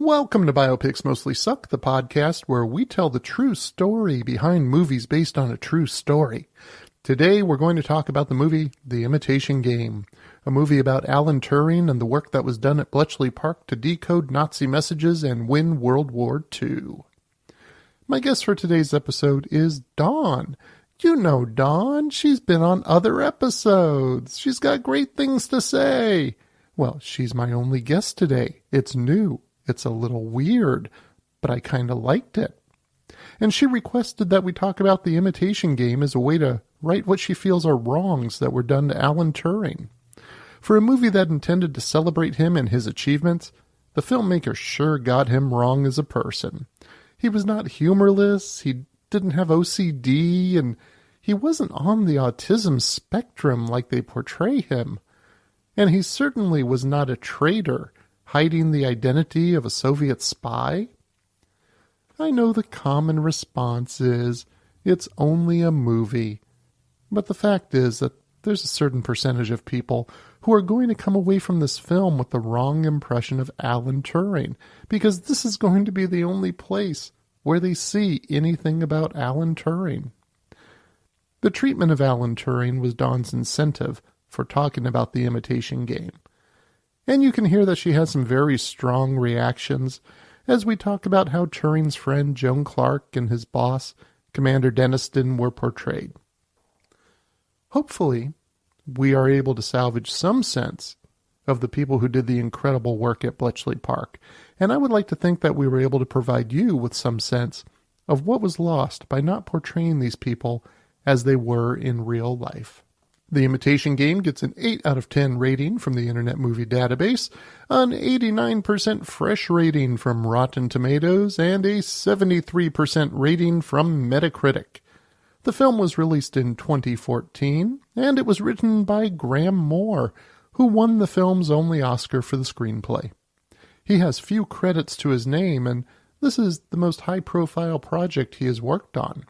Welcome to Biopics Mostly Suck, the podcast where we tell the true story behind movies based on a true story. Today we're going to talk about the movie The Imitation Game, a movie about Alan Turing and the work that was done at Bletchley Park to decode Nazi messages and win World War II. My guest for today's episode is Dawn. You know Dawn. She's been on other episodes. She's got great things to say. Well, she's my only guest today. It's new. It's a little weird, but I kind of liked it. And she requested that we talk about The Imitation Game as a way to right what she feels are wrongs that were done to Alan Turing. For a movie that intended to celebrate him and his achievements, the filmmaker sure got him wrong as a person. He was not humorless, he didn't have OCD, and he wasn't on the autism spectrum like they portray him. And he certainly was not a traitor, hiding the identity of a Soviet spy? I know the common response is, it's only a movie. But the fact is that there's a certain percentage of people who are going to come away from this film with the wrong impression of Alan Turing, because this is going to be the only place where they see anything about Alan Turing. The treatment of Alan Turing was Dawn's incentive for talking about The Imitation Game. And you can hear that she has some very strong reactions as we talk about how Turing's friend Joan Clark and his boss, Commander Denniston, were portrayed. Hopefully, we are able to salvage some sense of the people who did the incredible work at Bletchley Park, and I would like to think that we were able to provide you with some sense of what was lost by not portraying these people as they were in real life. The Imitation Game gets an 8 out of 10 rating from the Internet Movie Database, an 89% fresh rating from Rotten Tomatoes, and a 73% rating from Metacritic. The film was released in 2014, and it was written by Graham Moore, who won the film's only Oscar for the screenplay. He has few credits to his name, and this is the most high-profile project he has worked on.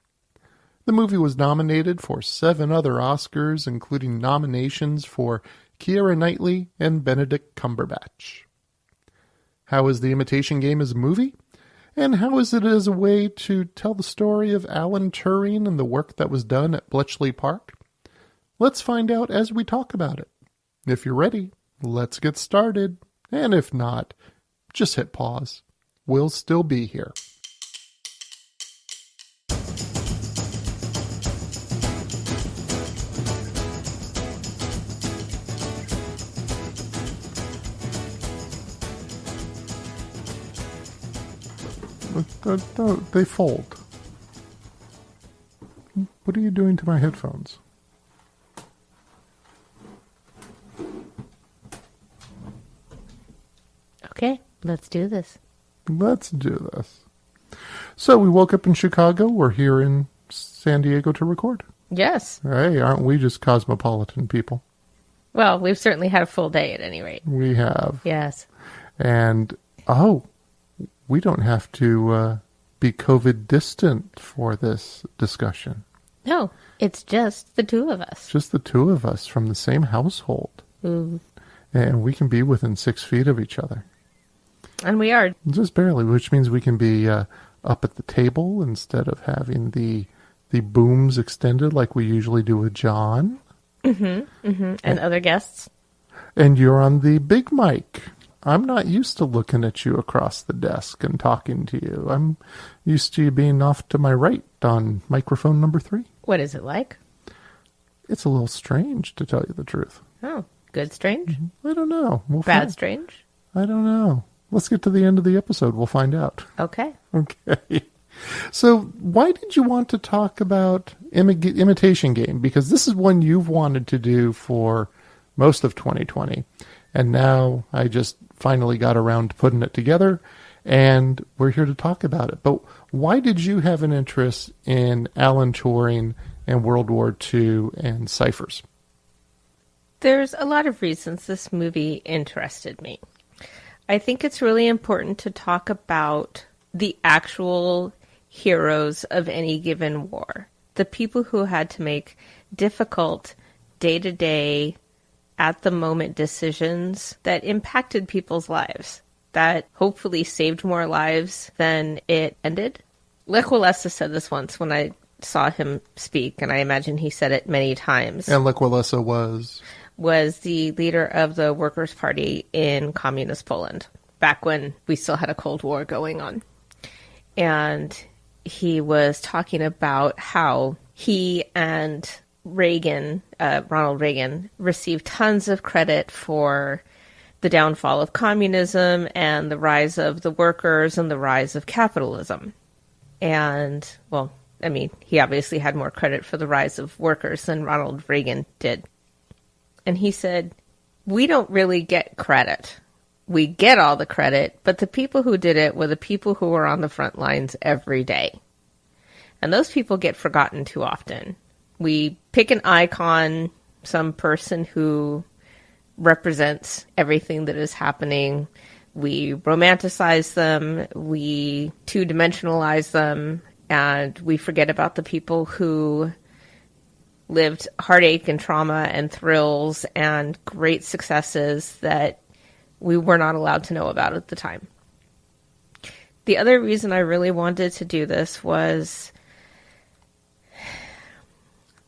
The movie was nominated for 7 other Oscars, including nominations for Keira Knightley and Benedict Cumberbatch. How is The Imitation Game as a movie? And how is it as a way to tell the story of Alan Turing and the work that was done at Bletchley Park? Let's find out as we talk about it. If you're ready, let's get started. And if not, just hit pause. We'll still be here. They fold. What are you doing to my headphones? Okay, let's do this. Let's do this. So we woke up in Chicago. We're here in San Diego to record. Yes. Hey, aren't we just cosmopolitan people? Well, we've certainly had a full day at any rate. We have. Yes. And, we don't have to be COVID distant for this discussion. No, it's just the two of us. Just the two of us from the same household. Ooh. And we can be within 6 feet of each other. And we are. Just barely, which means we can be up at the table instead of having the booms extended like we usually do with John. Mm-hmm, mm-hmm. And other guests. And you're on the big mic. I'm not used to looking at you across the desk and talking to you. I'm used to you being off to my right on microphone number 3. What is it like? It's a little strange, to tell you the truth. Oh, good strange? I don't know. Bad strange? I don't know. Let's get to the end of the episode. We'll find out. Okay. Okay. So why did you want to talk about Imitation Game? Because this is one you've wanted to do for most of 2020. And now I just finally got around to putting it together, and we're here to talk about it. But why did you have an interest in Alan Turing and World War II and ciphers? There's a lot of reasons this movie interested me. I think it's really important to talk about the actual heroes of any given war. The people who had to make difficult day-to-day, at-the-moment decisions that impacted people's lives. that hopefully saved more lives than it ended. Lech Walesa said this once when I saw him speak, and I imagine he said it many times. And Lech Walesa was the leader of the Workers' Party in communist Poland, back when we still had a Cold War going on. And he was talking about how he and Ronald Reagan, received tons of credit for the downfall of communism and the rise of the workers and the rise of capitalism. And, well, I mean, he obviously had more credit for the rise of workers than Ronald Reagan did. And he said, we don't really get credit. We get all the credit, but the people who did it were the people who were on the front lines every day. And those people get forgotten too often. We pick an icon, some person who represents everything that is happening. We romanticize them, we two-dimensionalize them, and we forget about the people who lived heartache and trauma and thrills and great successes that we were not allowed to know about at the time. The other reason I really wanted to do this was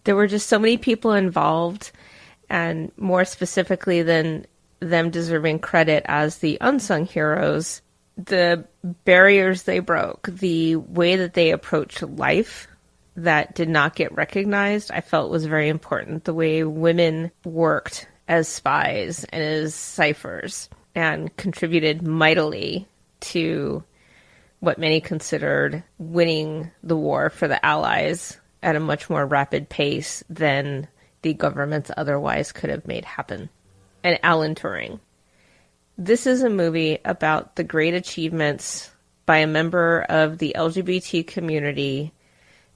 there were just so many people involved, and more specifically than them deserving credit as the unsung heroes, the barriers they broke, the way that they approached life that did not get recognized, I felt was very important. The way women worked as spies and as ciphers and contributed mightily to what many considered winning the war for the Allies at a much more rapid pace than the governments otherwise could have made happen. And Alan Turing. This is a movie about the great achievements by a member of the LGBT community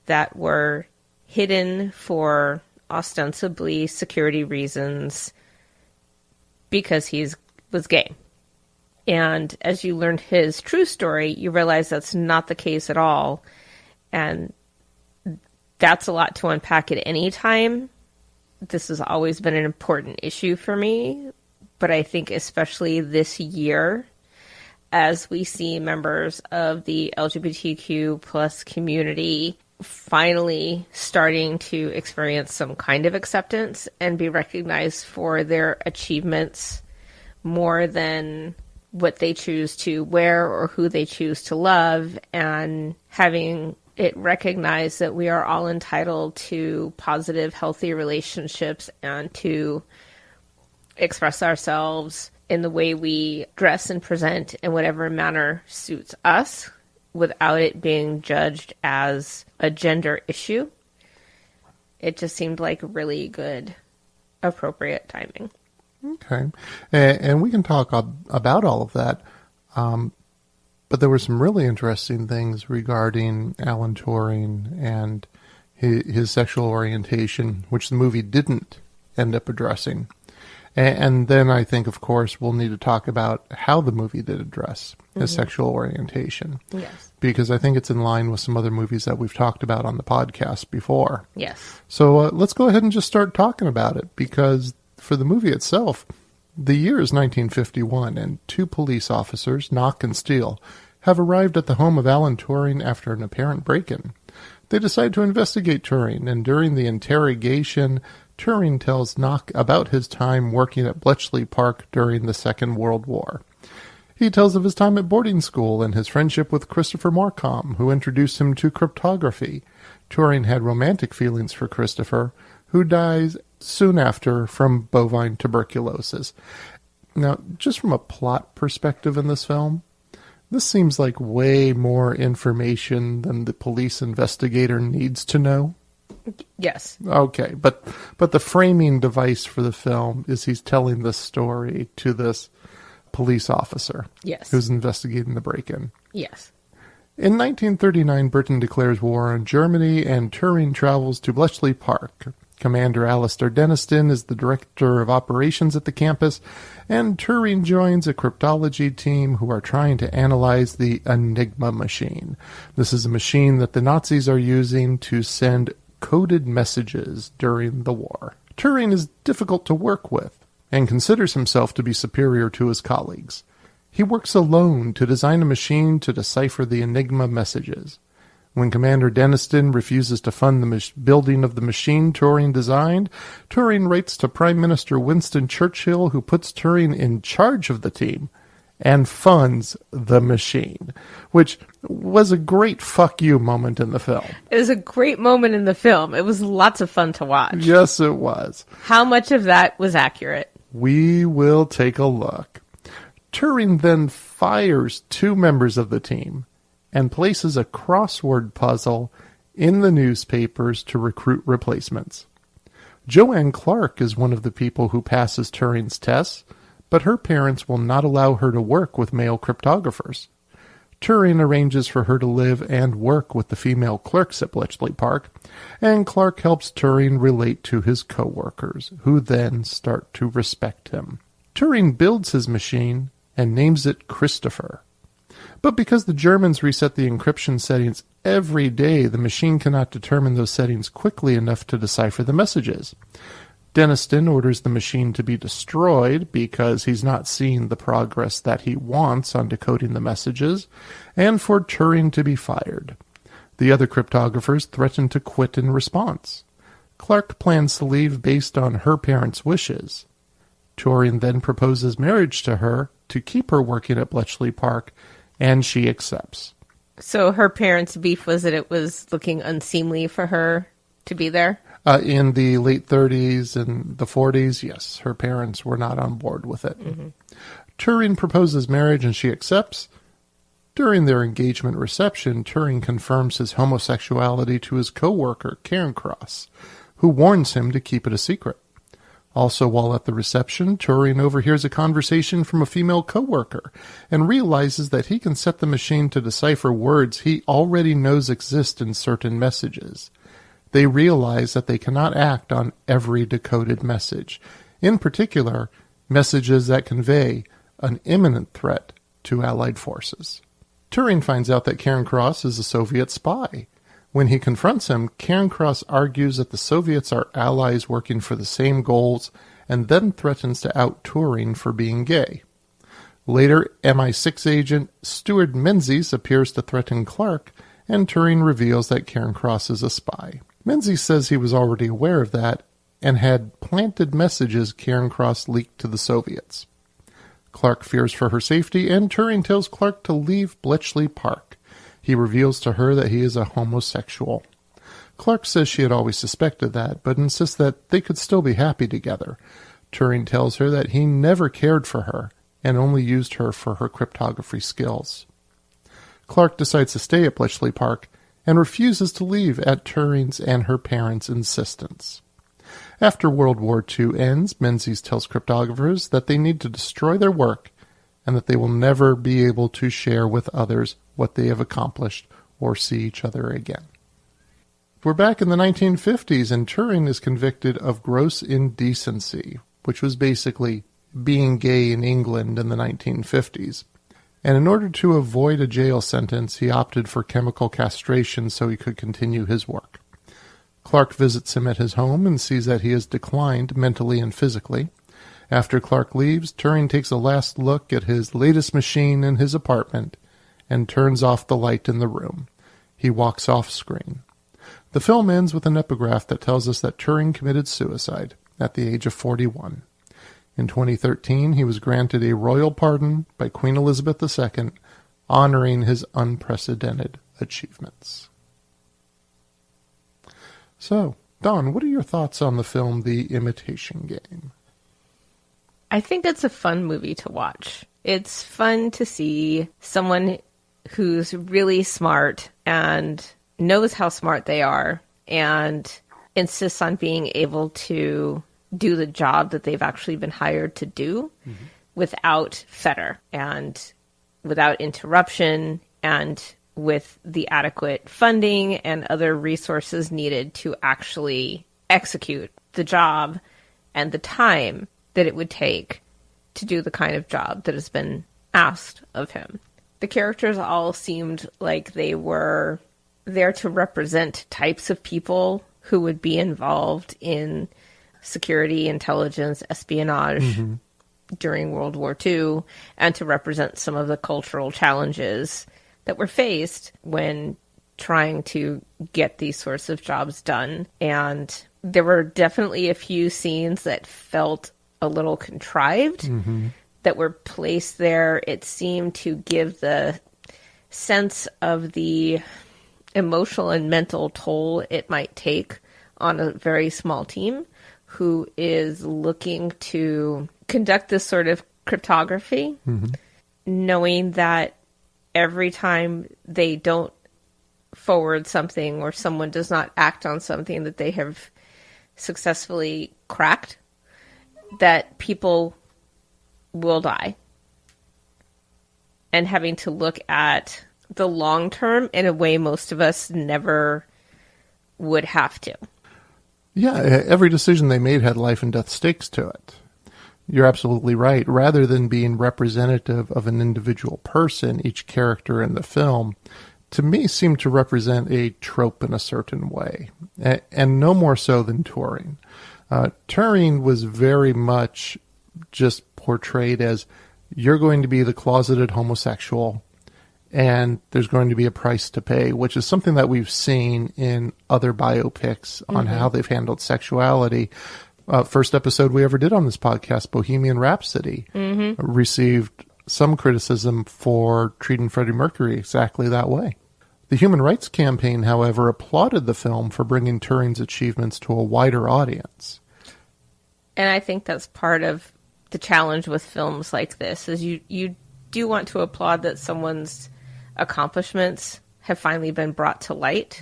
that were hidden for ostensibly security reasons because he was gay. And as you learned his true story, you realize that's not the case at all. And that's a lot to unpack at any time. This has always been an important issue for me, but I think especially this year, as we see members of the LGBTQ plus community finally starting to experience some kind of acceptance and be recognized for their achievements more than what they choose to wear or who they choose to love, and having it recognized that we are all entitled to positive, healthy relationships and to express ourselves in the way we dress and present in whatever manner suits us without it being judged as a gender issue. It just seemed like really good, appropriate timing. Okay. And we can talk about all of that. But there were some really interesting things regarding Alan Turing and his sexual orientation, which the movie didn't end up addressing. And then I think, of course, we'll need to talk about how the movie did address his sexual orientation. Yes. Because I think it's in line with some other movies that we've talked about on the podcast before. Yes. So let's go ahead and just start talking about it, because for the movie itself, the year is 1951, and two police officers, Knock and Steele, have arrived at the home of Alan Turing after an apparent break-in. They decide to investigate Turing, and during the interrogation, Turing tells Knock about his time working at Bletchley Park during the Second World War. He tells of his time at boarding school and his friendship with Christopher Markham, who introduced him to cryptography. Turing had romantic feelings for Christopher, who dies soon after from bovine tuberculosis. Now, just from a plot perspective in this film, this seems like way more information than the police investigator needs to know. Yes. Okay, but the framing device for the film is he's telling this story to this police officer. Yes. Who's investigating the break-in. Yes. In 1939, Britain declares war on Germany, and Turing travels to Bletchley Park. Commander Alistair Denniston is the director of operations at the campus, and Turing joins a cryptology team who are trying to analyze the Enigma machine. This is a machine that the Nazis are using to send coded messages during the war. Turing is difficult to work with and considers himself to be superior to his colleagues. He works alone to design a machine to decipher the Enigma messages. When Commander Deniston refuses to fund the building of the machine Turing designed, Turing writes to Prime Minister Winston Churchill, who puts Turing in charge of the team and funds the machine, which was a great fuck you moment in the film. It was a great moment in the film. It was lots of fun to watch. Yes, it was. How much of that was accurate? We will take a look. Turing then fires 2 members of the team and places a crossword puzzle in the newspapers to recruit replacements. Joanne Clark is one of the people who passes Turing's tests, but her parents will not allow her to work with male cryptographers. Turing arranges for her to live and work with the female clerks at Bletchley Park, and Clark helps Turing relate to his co-workers, who then start to respect him. Turing builds his machine and names it Christopher. But because the Germans reset the encryption settings every day, the machine cannot determine those settings quickly enough to decipher the messages. Deniston orders the machine to be destroyed because he's not seeing the progress that he wants on decoding the messages, and for Turing to be fired. The other cryptographers threaten to quit in response. Clark plans to leave based on her parents' wishes. Turing then proposes marriage to her to keep her working at Bletchley Park, and she accepts. So her parents' beef was that it was looking unseemly for her to be there? In the late 30s and the 40s, yes, her parents were not on board with it. Mm-hmm. Turing proposes marriage and she accepts. During their engagement reception, Turing confirms his homosexuality to his co-worker, Cairncross, who warns him to keep it a secret. Also, while at the reception, Turing overhears a conversation from a female co-worker and realizes that he can set the machine to decipher words he already knows exist in certain messages. They realize that they cannot act on every decoded message, in particular, messages that convey an imminent threat to Allied forces. Turing finds out that Cairncross is a Soviet spy. When he confronts him, Cairncross argues that the Soviets are allies working for the same goals, and then threatens to out Turing for being gay. Later, MI6 agent Stuart Menzies appears to threaten Clark, and Turing reveals that Cairncross is a spy. Menzies says he was already aware of that, and had planted messages Cairncross leaked to the Soviets. Clark fears for her safety, and Turing tells Clark to leave Bletchley Park. He reveals to her that he is a homosexual. Clark says she had always suspected that, but insists that they could still be happy together. Turing tells her that he never cared for her, and only used her for her cryptography skills. Clark decides to stay at Bletchley Park, and refuses to leave at Turing's and her parents' insistence. After World War II ends, Menzies tells cryptographers that they need to destroy their work, and that they will never be able to share with others what they have accomplished or see each other again. We're back in the 1950s, and Turing is convicted of gross indecency, which was basically being gay in England in the 1950s. And in order to avoid a jail sentence, he opted for chemical castration so he could continue his work. Clark visits him at his home and sees that he has declined mentally and physically. After Clark leaves, Turing takes a last look at his latest machine in his apartment and turns off the light in the room. He walks off screen. The film ends with an epigraph that tells us that Turing committed suicide at the age of 41. In 2013, he was granted a royal pardon by Queen Elizabeth II, honoring his unprecedented achievements. So, Dawn, what are your thoughts on the film The Imitation Game? I think it's a fun movie to watch. It's fun to see someone who's really smart and knows how smart they are and insists on being able to do the job that they've actually been hired to do without fetter and without interruption and with the adequate funding and other resources needed to actually execute the job and the time that it would take to do the kind of job that has been asked of him. The characters all seemed like they were there to represent types of people who would be involved in security, intelligence, espionage, during World War II and to represent some of the cultural challenges that were faced when trying to get these sorts of jobs done. And there were definitely a few scenes that felt a little contrived that were placed there. It seemed to give the sense of the emotional and mental toll it might take on a very small team who is looking to conduct this sort of cryptography, knowing that every time they don't forward something or someone does not act on something that they have successfully cracked, that people will die. And having to look at the long term in a way most of us never would have to. Yeah, every decision they made had life and death stakes to it. You're absolutely right. Rather than being representative of an individual person, each character in the film, to me, seemed to represent a trope in a certain way, and no more so than Turing. Turing was very much just portrayed as, you're going to be the closeted homosexual, and there's going to be a price to pay, which is something that we've seen in other biopics on how they've handled sexuality. First episode we ever did on this podcast, Bohemian Rhapsody, received some criticism for treating Freddie Mercury exactly that way. The Human Rights Campaign, however, applauded the film for bringing Turing's achievements to a wider audience. And I think that's part of the challenge with films like this, is you do want to applaud that someone's accomplishments have finally been brought to light.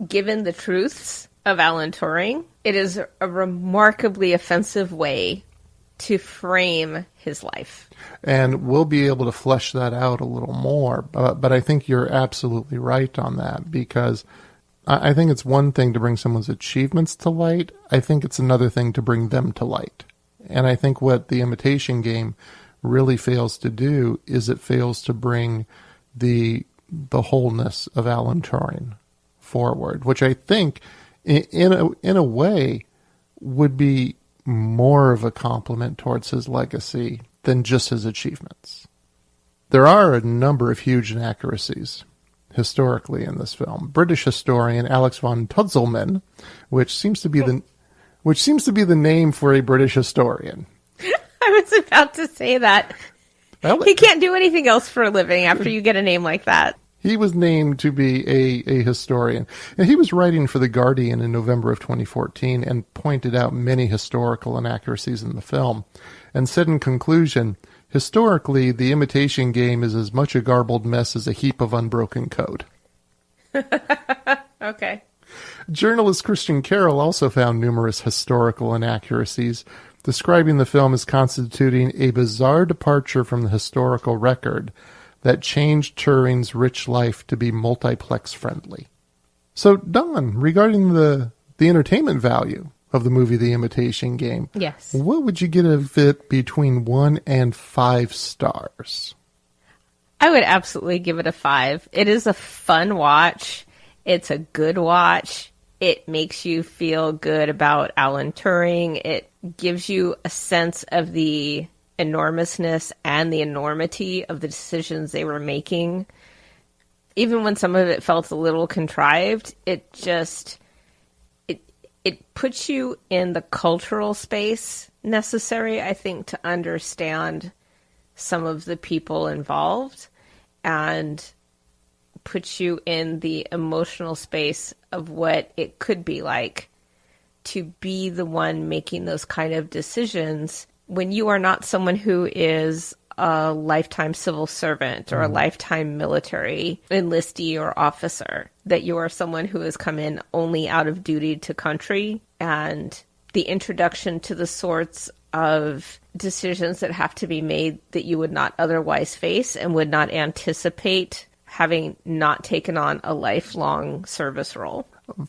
Given the truths of Alan Turing, it is a remarkably offensive way to frame his life. And we'll be able to flesh that out a little more. But I think you're absolutely right on that, because I think it's one thing to bring someone's achievements to light. I think it's another thing to bring them to light. And I think what the Imitation Game really fails to do is it fails to bring the wholeness of Alan Turing forward, which I think in a way would be more of a compliment towards his legacy than just his achievements. There are a number of huge inaccuracies historically in this film. British historian Alex von Tudzelman, which seems to be the name for a British historian. I was about to say that. Well, he can't do anything else for a living after you get a name like that. He was named to be a historian. And he was writing for The Guardian in November of 2014 and pointed out many historical inaccuracies in the film, and said in conclusion, historically, The Imitation Game is as much a garbled mess as a heap of unbroken code. Okay. Journalist Christian Carroll also found numerous historical inaccuracies, describing the film as constituting a bizarre departure from the historical record that changed Turing's rich life to be multiplex-friendly. So, Dawn, regarding the entertainment value of the movie The Imitation Game, yes, what would you give it between 1 and 5 stars? I would absolutely give it a 5. It is a fun watch. It's a good watch. It makes you feel good about Alan Turing. It gives you a sense of the enormousness and the enormity of the decisions they were making. Even when some of it felt a little contrived, it puts you in the cultural space necessary, I think, to understand some of the people involved, and puts you in the emotional space of what it could be like to be the one making those kind of decisions when you are not someone who is a lifetime civil servant or a lifetime military enlistee or officer, that you are someone who has come in only out of duty to country, and the introduction to the sorts of decisions that have to be made that you would not otherwise face and would not anticipate having not taken on a lifelong service role.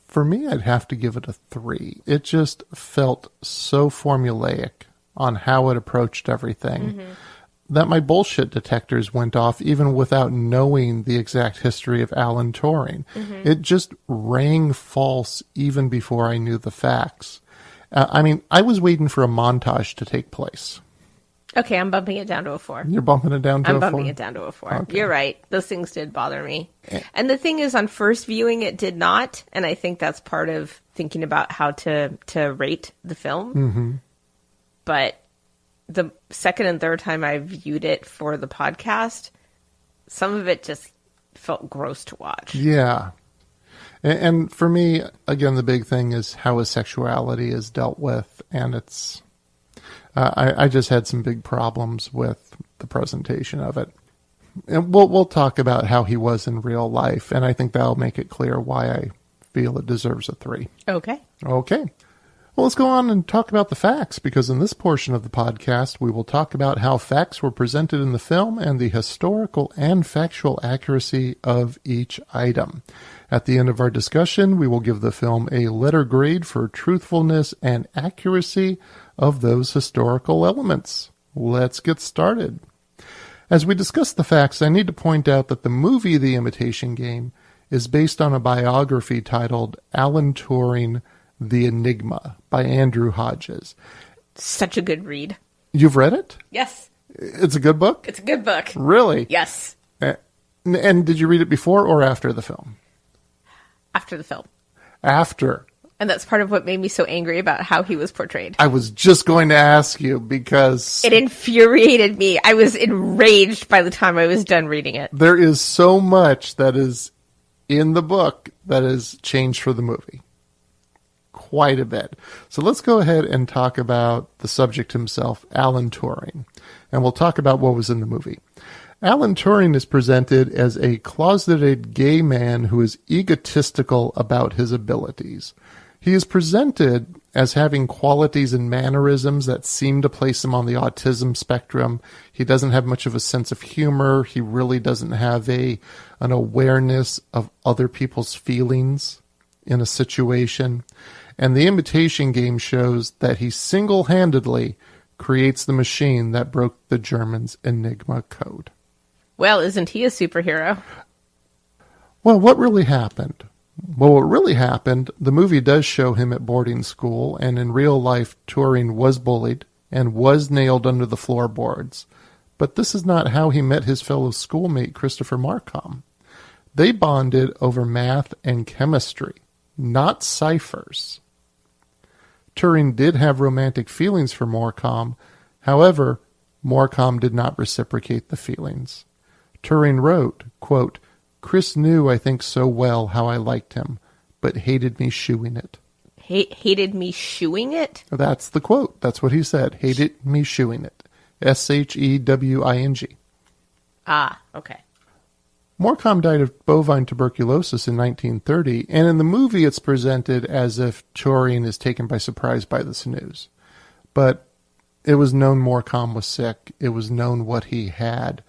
For me, I'd have to give it a 3. It just felt so formulaic on how it approached everything that my bullshit detectors went off even without knowing the exact history of Alan Turing. It just rang false even before I knew the facts. I was waiting for a montage to take place. Okay, I'm bumping it down to a 4. You're bumping it down to I'm a 4? bumping it down to a 4. Okay. You're right. Those things did bother me. And the thing is, on first viewing, it did not. And I think that's part of thinking about how to rate the film. Mm-hmm. But the second and third time I viewed it for the podcast, some of it just felt gross to watch. Yeah. And for me, again, the big thing is how his sexuality is dealt with. And it's, I just had some big problems with the presentation of it. And we'll talk about how he was in real life. And I think that'll make it clear why I feel it deserves a 3. Okay. Okay. Well, let's go on and talk about the facts, because in this portion of the podcast, we will talk about how facts were presented in the film and the historical and factual accuracy of each item. At the end of our discussion, we will give the film a letter grade for truthfulness and accuracy of those historical elements. Let's get started. As we discuss the facts, I need to point out that the movie The Imitation Game is based on a biography titled Alan Turing, The Enigma by Andrew Hodges. Such a good read. You've read it? Yes. It's a good book? It's a good book. Really? Yes. And did you read it before or after the film? After the film. After. And that's part of what made me so angry about how he was portrayed. I was just going to ask you because it infuriated me. I was enraged by the time I was done reading it. There is so much that is in the book that is changed for the movie. Quite a bit. So let's go ahead and talk about the subject himself, Alan Turing. And we'll talk about what was in the movie. Alan Turing is presented as a closeted gay man who is egotistical about his abilities. He is presented as having qualities and mannerisms that seem to place him on the autism spectrum. He doesn't have much of a sense of humor. He really doesn't have an awareness of other people's feelings in a situation. And the Imitation Game shows that he single-handedly creates the machine that broke the Germans' Enigma code. Well, isn't he a superhero? Well, what really happened? Well, what really happened, the movie does show him at boarding school, and in real life, Turing was bullied and was nailed under the floorboards. But this is not how he met his fellow schoolmate, Christopher Markham. They bonded over math and chemistry, not ciphers. Turing did have romantic feelings for Markham. However, Markham did not reciprocate the feelings. Turing wrote, quote, "Chris knew, I think, so well how I liked him, but hated me shooing it." Hated me shooing it? That's the quote. That's what he said. Hated me shooing it. Shewing. Ah, okay. Markham died of bovine tuberculosis in 1930, and in the movie it's presented as if Turing is taken by surprise by this news. But it was known Markham was sick. It was known what he had.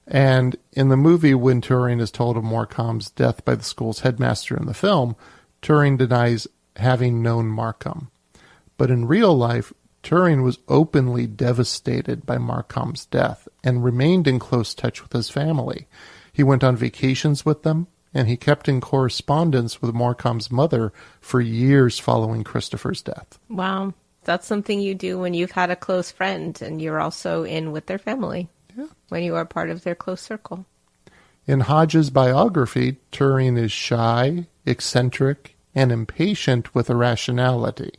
And in the movie, when Turing is told of Markham's death by the school's headmaster in the film, Turing denies having known Markham. But in real life, Turing was openly devastated by Markham's death and remained in close touch with his family. He went on vacations with them, and he kept in correspondence with Markham's mother for years following Christopher's death. Wow. That's something you do when you've had a close friend and you're also in with their family. Yeah. When you are part of their close circle. In Hodges' biography, Turing is shy, eccentric, and impatient with irrationality.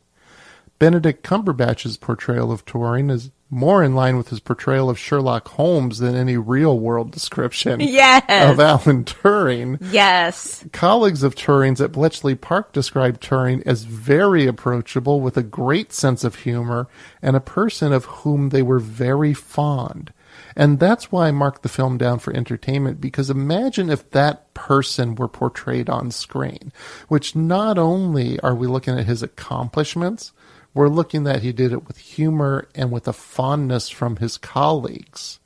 Benedict Cumberbatch's portrayal of Turing is more in line with his portrayal of Sherlock Holmes than any real-world description of Alan Turing. Yes. Colleagues of Turing's at Bletchley Park described Turing as very approachable with a great sense of humor and a person of whom they were very fond. And that's why I marked the film down for entertainment, because imagine if that person were portrayed on screen, which not only are we looking at his accomplishments, we're looking that he did it with humor and with a fondness from his colleagues.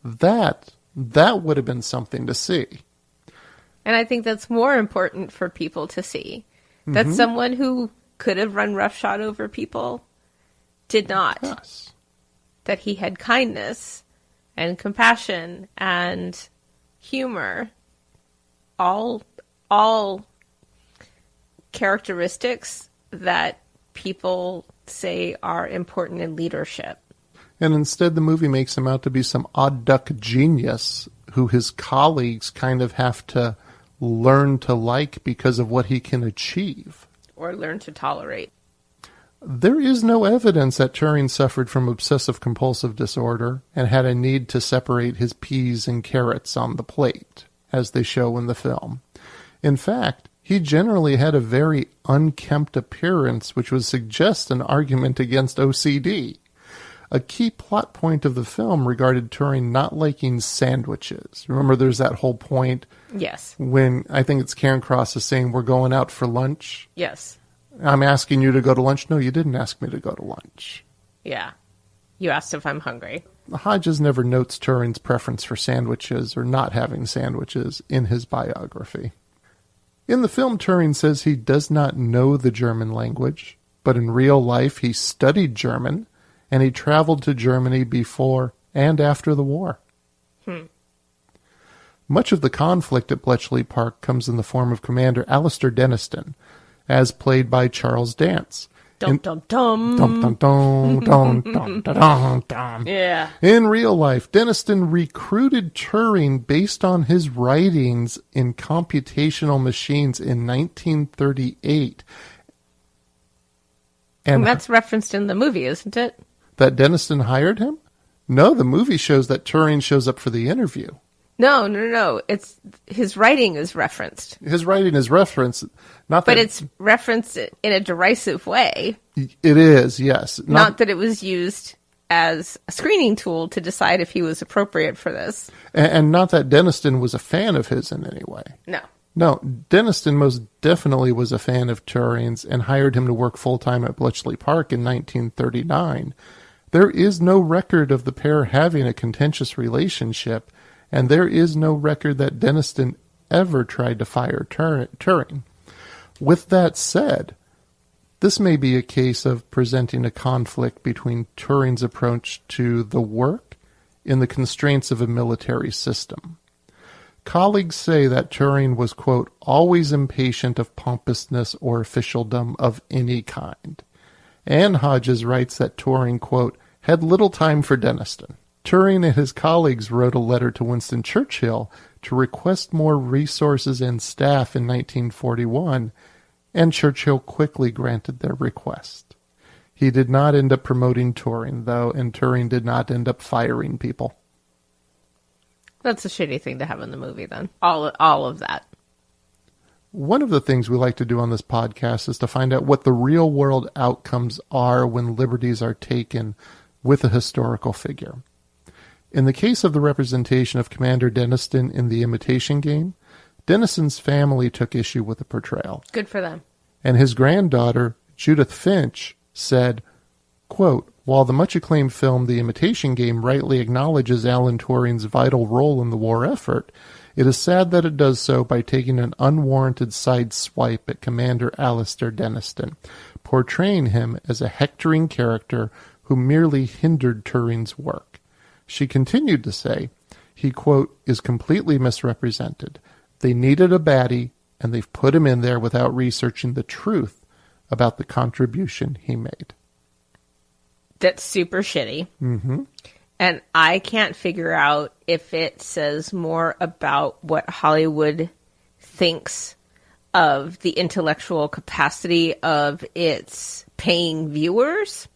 That would have been something to see. And I think that's more important for people to see. That someone who could have run roughshod over people did not. Yes. That he had kindness and compassion and humor, all characteristics that people say are important in leadership. And instead the movie makes him out to be some odd duck genius who his colleagues kind of have to learn to like because of what he can achieve. Or learn to tolerate. There is no evidence that Turing suffered from obsessive-compulsive disorder and had a need to separate his peas and carrots on the plate, as they show in the film. In fact, he generally had a very unkempt appearance, which would suggest an argument against OCD. A key plot point of the film regarded Turing not liking sandwiches. Remember, there's that whole point Yes. when I think it's Karen Cross is saying, we're going out for lunch. Yes. I'm asking you to go to lunch. No, you didn't ask me to go to lunch. Yeah. You asked if I'm hungry. Hodges never notes Turing's preference for sandwiches or not having sandwiches in his biography. In the film, Turing says he does not know the German language, but in real life he studied German, and he traveled to Germany before and after the war. Much of the conflict at Bletchley Park comes in the form of Commander Alistair Denniston, as played by Charles Dance. Dum dum dum. Dum dum dum dum dum dum dum. Yeah. In real life, Denniston recruited Turing based on his writings in computational machines in 1938. And that's referenced in the movie, isn't it? That Denniston hired him? No, the movie shows that Turing shows up for the interview. No. It's his writing is referenced. His writing is referenced, not that... But it's referenced in a derisive way. It is, yes. Not that it was used as a screening tool to decide if he was appropriate for this. And not that Denniston was a fan of his in any way. No. No, Denniston most definitely was a fan of Turing's and hired him to work full-time at Bletchley Park in 1939. There is no record of the pair having a contentious relationship, and there is no record that Denniston ever tried to fire Turing. With that said, this may be a case of presenting a conflict between Turing's approach to the work and the constraints of a military system. Colleagues say that Turing was, quote, always impatient of pompousness or officialdom of any kind. Anne Hodges writes that Turing, quote, had little time for Denniston. Turing and his colleagues wrote a letter to Winston Churchill to request more resources and staff in 1941, and Churchill quickly granted their request. He did not end up promoting Turing, though, and Turing did not end up firing people. That's a shitty thing to have in the movie, then. All of that. One of the things we like to do on this podcast is to find out what the real-world outcomes are when liberties are taken with a historical figure. In the case of the representation of Commander Denniston in The Imitation Game, Denniston's family took issue with the portrayal. Good for them. And his granddaughter, Judith Finch, said, quote, while the much-acclaimed film The Imitation Game rightly acknowledges Alan Turing's vital role in the war effort, it is sad that it does so by taking an unwarranted side swipe at Commander Alistair Denniston, portraying him as a hectoring character who merely hindered Turing's work. She continued to say, he, quote, is completely misrepresented. They needed a baddie, and they've put him in there without researching the truth about the contribution he made. That's super shitty. Mm-hmm. And I can't figure out if it says more about what Hollywood thinks of the intellectual capacity of its paying viewers,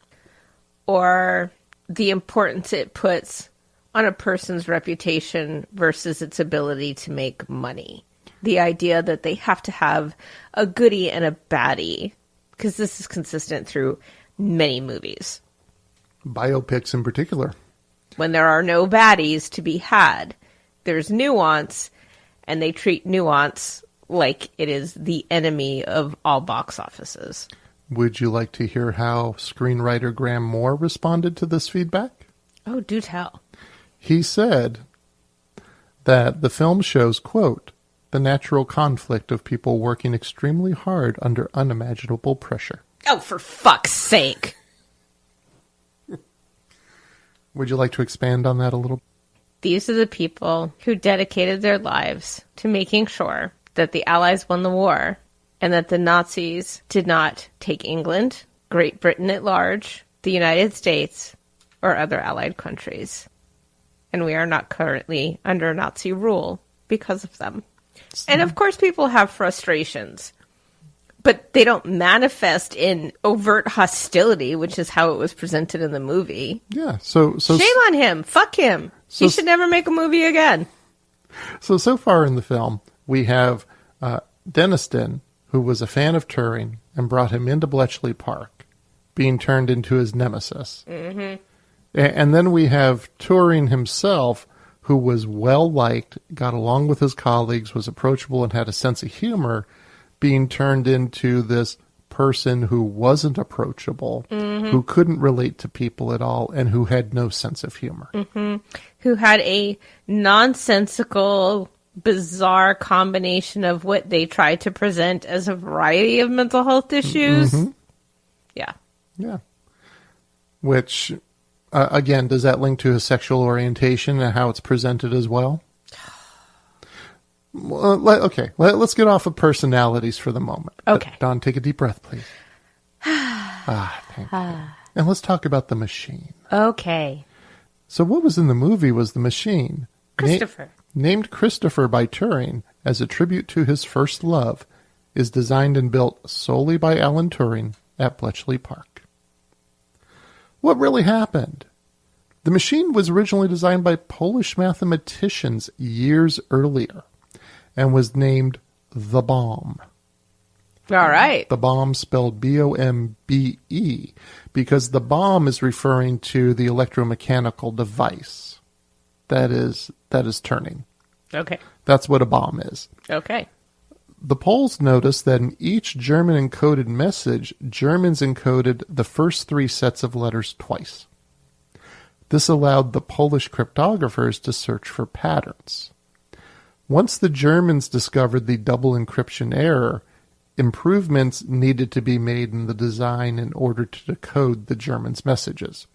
or the importance it puts on a person's reputation versus its ability to make money. The idea that they have to have a goodie and a baddie, because this is consistent through many movies. Biopics in particular. When there are no baddies to be had, there's nuance, and they treat nuance like it is the enemy of all box offices. Would you like to hear how screenwriter Graham Moore responded to this feedback? Oh, do tell. He said that the film shows, quote, the natural conflict of people working extremely hard under unimaginable pressure. Oh, for fuck's sake. Would you like to expand on that a little? These are the people who dedicated their lives to making sure that the Allies won the war and that the Nazis did not take England, Great Britain at large, the United States, or other allied countries. And we are not currently under Nazi rule because of them. And of course people have frustrations, but they don't manifest in overt hostility, which is how it was presented in the movie. Yeah, so shame on him. Fuck him. He should never make a movie again. So far in the film, we have Deniston, who was a fan of Turing and brought him into Bletchley Park, being turned into his nemesis. Mm-hmm. And then we have Turing himself, who was well-liked, got along with his colleagues, was approachable, and had a sense of humor, being turned into this person who wasn't approachable, who couldn't relate to people at all, and who had no sense of humor. Mm-hmm. Who had a nonsensical, bizarre combination of what they tried to present as a variety of mental health issues. Mm-hmm. Yeah. Yeah. Which, again, does that link to his sexual orientation and how it's presented as well? Let's get off of personalities for the moment. Okay. Dawn, take a deep breath, please. Thank you. And let's talk about the machine. Okay. So what was in the movie was the machine. Christopher. Named Christopher by Turing as a tribute to his first love, is designed and built solely by Alan Turing at Bletchley Park. What really happened? The machine was originally designed by Polish mathematicians years earlier and was named the Bombe. All right. The Bombe spelled B-O-M-B-E because the bomb is referring to the electromechanical device that is turning. Okay. That's what a bomb is. Okay. The Poles noticed that in each German encoded message, Germans encoded the first 3 sets of letters twice. This allowed the Polish cryptographers to search for patterns. Once the Germans discovered the double encryption error, improvements needed to be made in the design in order to decode the Germans' messages.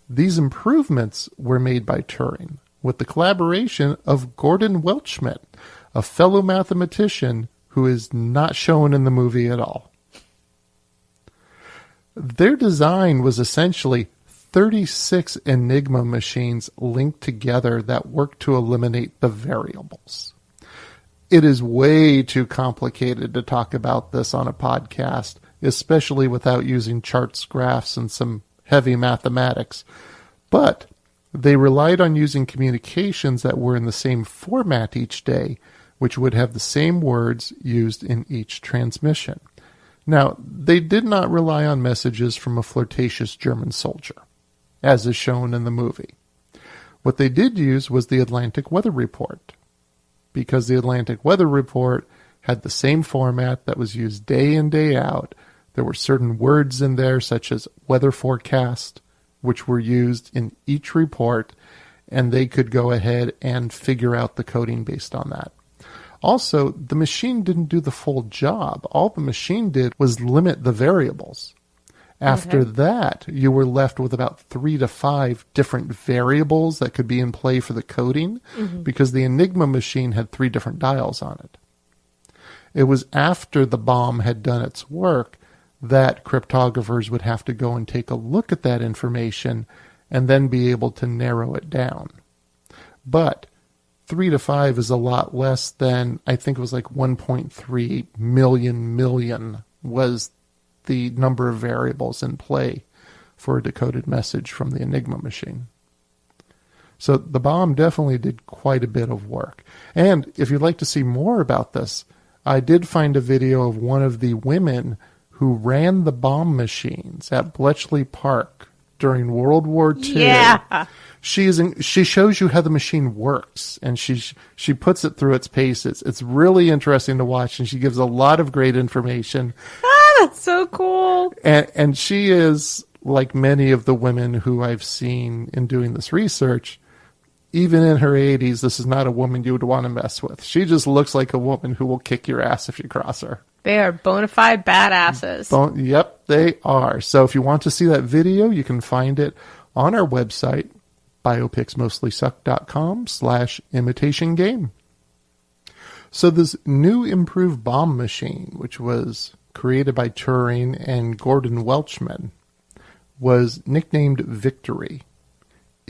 These improvements were made by Turing, with the collaboration of Gordon Welchman, a fellow mathematician who is not shown in the movie at all. Their design was essentially 36 Enigma machines linked together that worked to eliminate the variables. It is way too complicated to talk about this on a podcast, especially without using charts, graphs, and some heavy mathematics. But they relied on using communications that were in the same format each day, which would have the same words used in each transmission. Now, they did not rely on messages from a flirtatious German soldier, as is shown in the movie. What they did use was the Atlantic Weather Report, because the Atlantic Weather Report had the same format that was used day in, day out. There were certain words in there, such as weather forecast, which were used in each report, and they could go ahead and figure out the coding based on that. Also, the machine didn't do the full job. All the machine did was limit the variables. After that, you were left with about 3 to 5 different variables that could be in play for the coding, because the Enigma machine had 3 different dials on it. It was after the bomb had done its work that cryptographers would have to go and take a look at that information and then be able to narrow it down. But 3 to 5 is a lot less than, I think it was like 1.3 million was the number of variables in play for a decoded message from the Enigma machine. So the bomb definitely did quite a bit of work. And if you'd like to see more about this, I did find a video of one of the women who ran the bomb machines at Bletchley Park during World War II. Yeah. She shows you how the machine works, and she puts it through its paces. It's really interesting to watch, and she gives a lot of great information. That's so cool. And she is, like many of the women who I've seen in doing this research, even in her 80s, this is not a woman you would want to mess with. She just looks like a woman who will kick your ass if you cross her. They are bona fide badasses. Yep, they are. So if you want to see that video, you can find it on our website, biopicsmostlysuck.com/imitation game. So this new improved bomb machine, which was created by Turing and Gordon Welchman, was nicknamed Victory.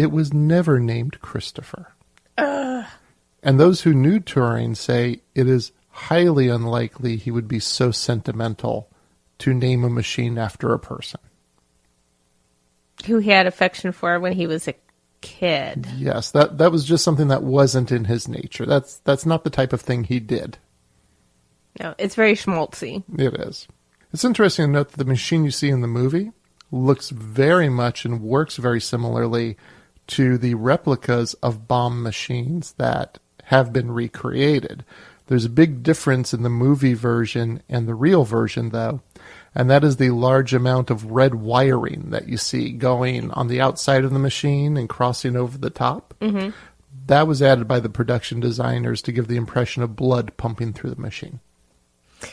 it was never named Christopher. And those who knew Turing say it is highly unlikely he would be so sentimental to name a machine after a person. Who he had affection for when he was a kid. Yes, that was just something that wasn't in his nature. That's not the type of thing he did. No, it's very schmaltzy. It is. It's interesting to note that the machine you see in the movie looks very much and works very similarly to the replicas of bomb machines that have been recreated. There's a big difference in the movie version and the real version, though, and that is the large amount of red wiring that you see going on the outside of the machine and crossing over the top. Mm-hmm. That was added by the production designers to give the impression of blood pumping through the machine.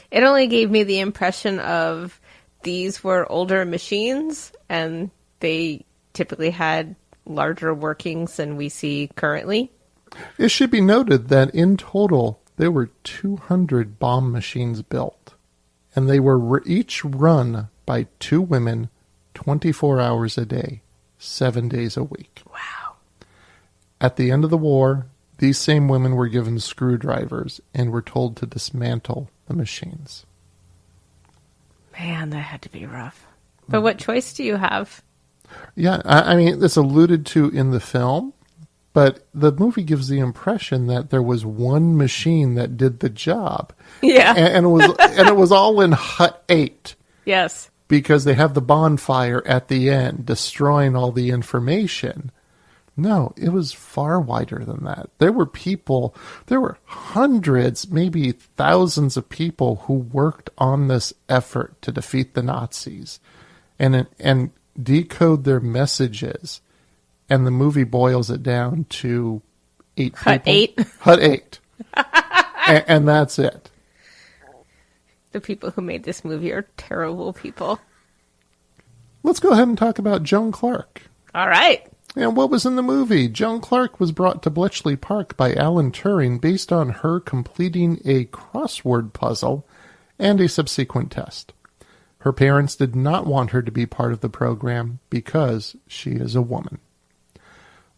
It only gave me the impression of these were older machines, and they typically had larger workings than we see currently. It should be noted that in total, there were 200 bomb machines built, and they were each run by 2 women 24 hours a day, 7 days a week. Wow. At the end of the war, these same women were given screwdrivers and were told to dismantle the machines. Man, that had to be rough. But what choice do you have? Yeah, I mean, it's alluded to in the film, but the movie gives the impression that there was one machine that did the job. Yeah. And it was all in Hut 8. Yes. Because they have the bonfire at the end, destroying all the information. No, it was far wider than that. There were hundreds, maybe thousands of people who worked on this effort to defeat the Nazis and decode their messages. And the movie boils it down to 8 Hut people. 8? Hut 8. and that's it. The people who made this movie are terrible people. Let's go ahead and talk about Joan Clark. All right. And what was in the movie? Joan Clark was brought to Bletchley Park by Alan Turing based on her completing a crossword puzzle and a subsequent test. Her parents did not want her to be part of the program because she is a woman.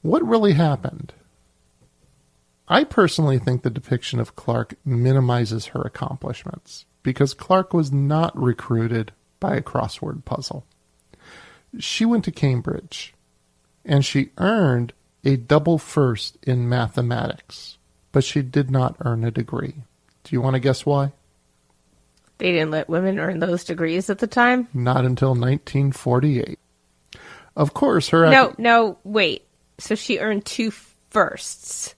What really happened? I personally think the depiction of Clark minimizes her accomplishments because Clark was not recruited by a crossword puzzle. She went to Cambridge, and she earned a double first in mathematics, but she did not earn a degree. Do you want to guess why? They didn't let women earn those degrees at the time? Not until 1948. Of course, her... No, wait. So she earned 2 firsts.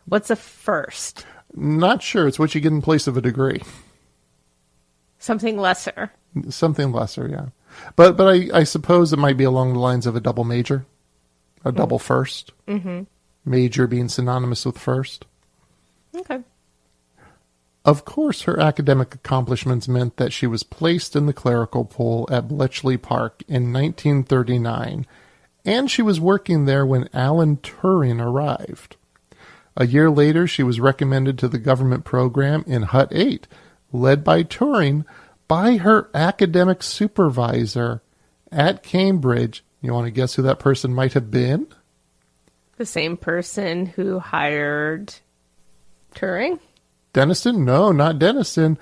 What's a first? Not sure. It's what you get in place of a degree. Something lesser. Something lesser, yeah. But I suppose it might be along the lines of a double major. A double first. Mm-hmm. Major being synonymous with first. Okay. Of course, her academic accomplishments meant that she was placed in the clerical pool at Bletchley Park in 1939, and she was working there when Alan Turing arrived. A year later, she was recommended to the government program in Hut 8, led by Turing, by her academic supervisor at Cambridge. You want to guess who that person might have been? The same person who hired Turing? Denison? No, not Denison.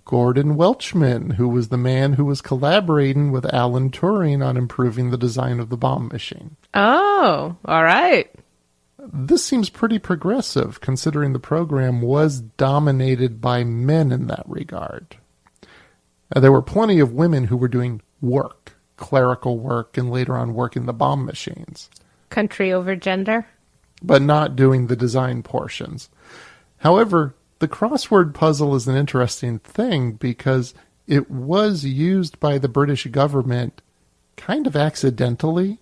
Gordon Welchman, who was the man who was collaborating with Alan Turing on improving the design of the bomb machine. Oh, all right. This seems pretty progressive, considering the program was dominated by men in that regard. There were plenty of women who were doing work, clerical work, and later on working the bomb machines. Country over gender? But not doing the design portions. However, the crossword puzzle is an interesting thing because it was used by the British government kind of accidentally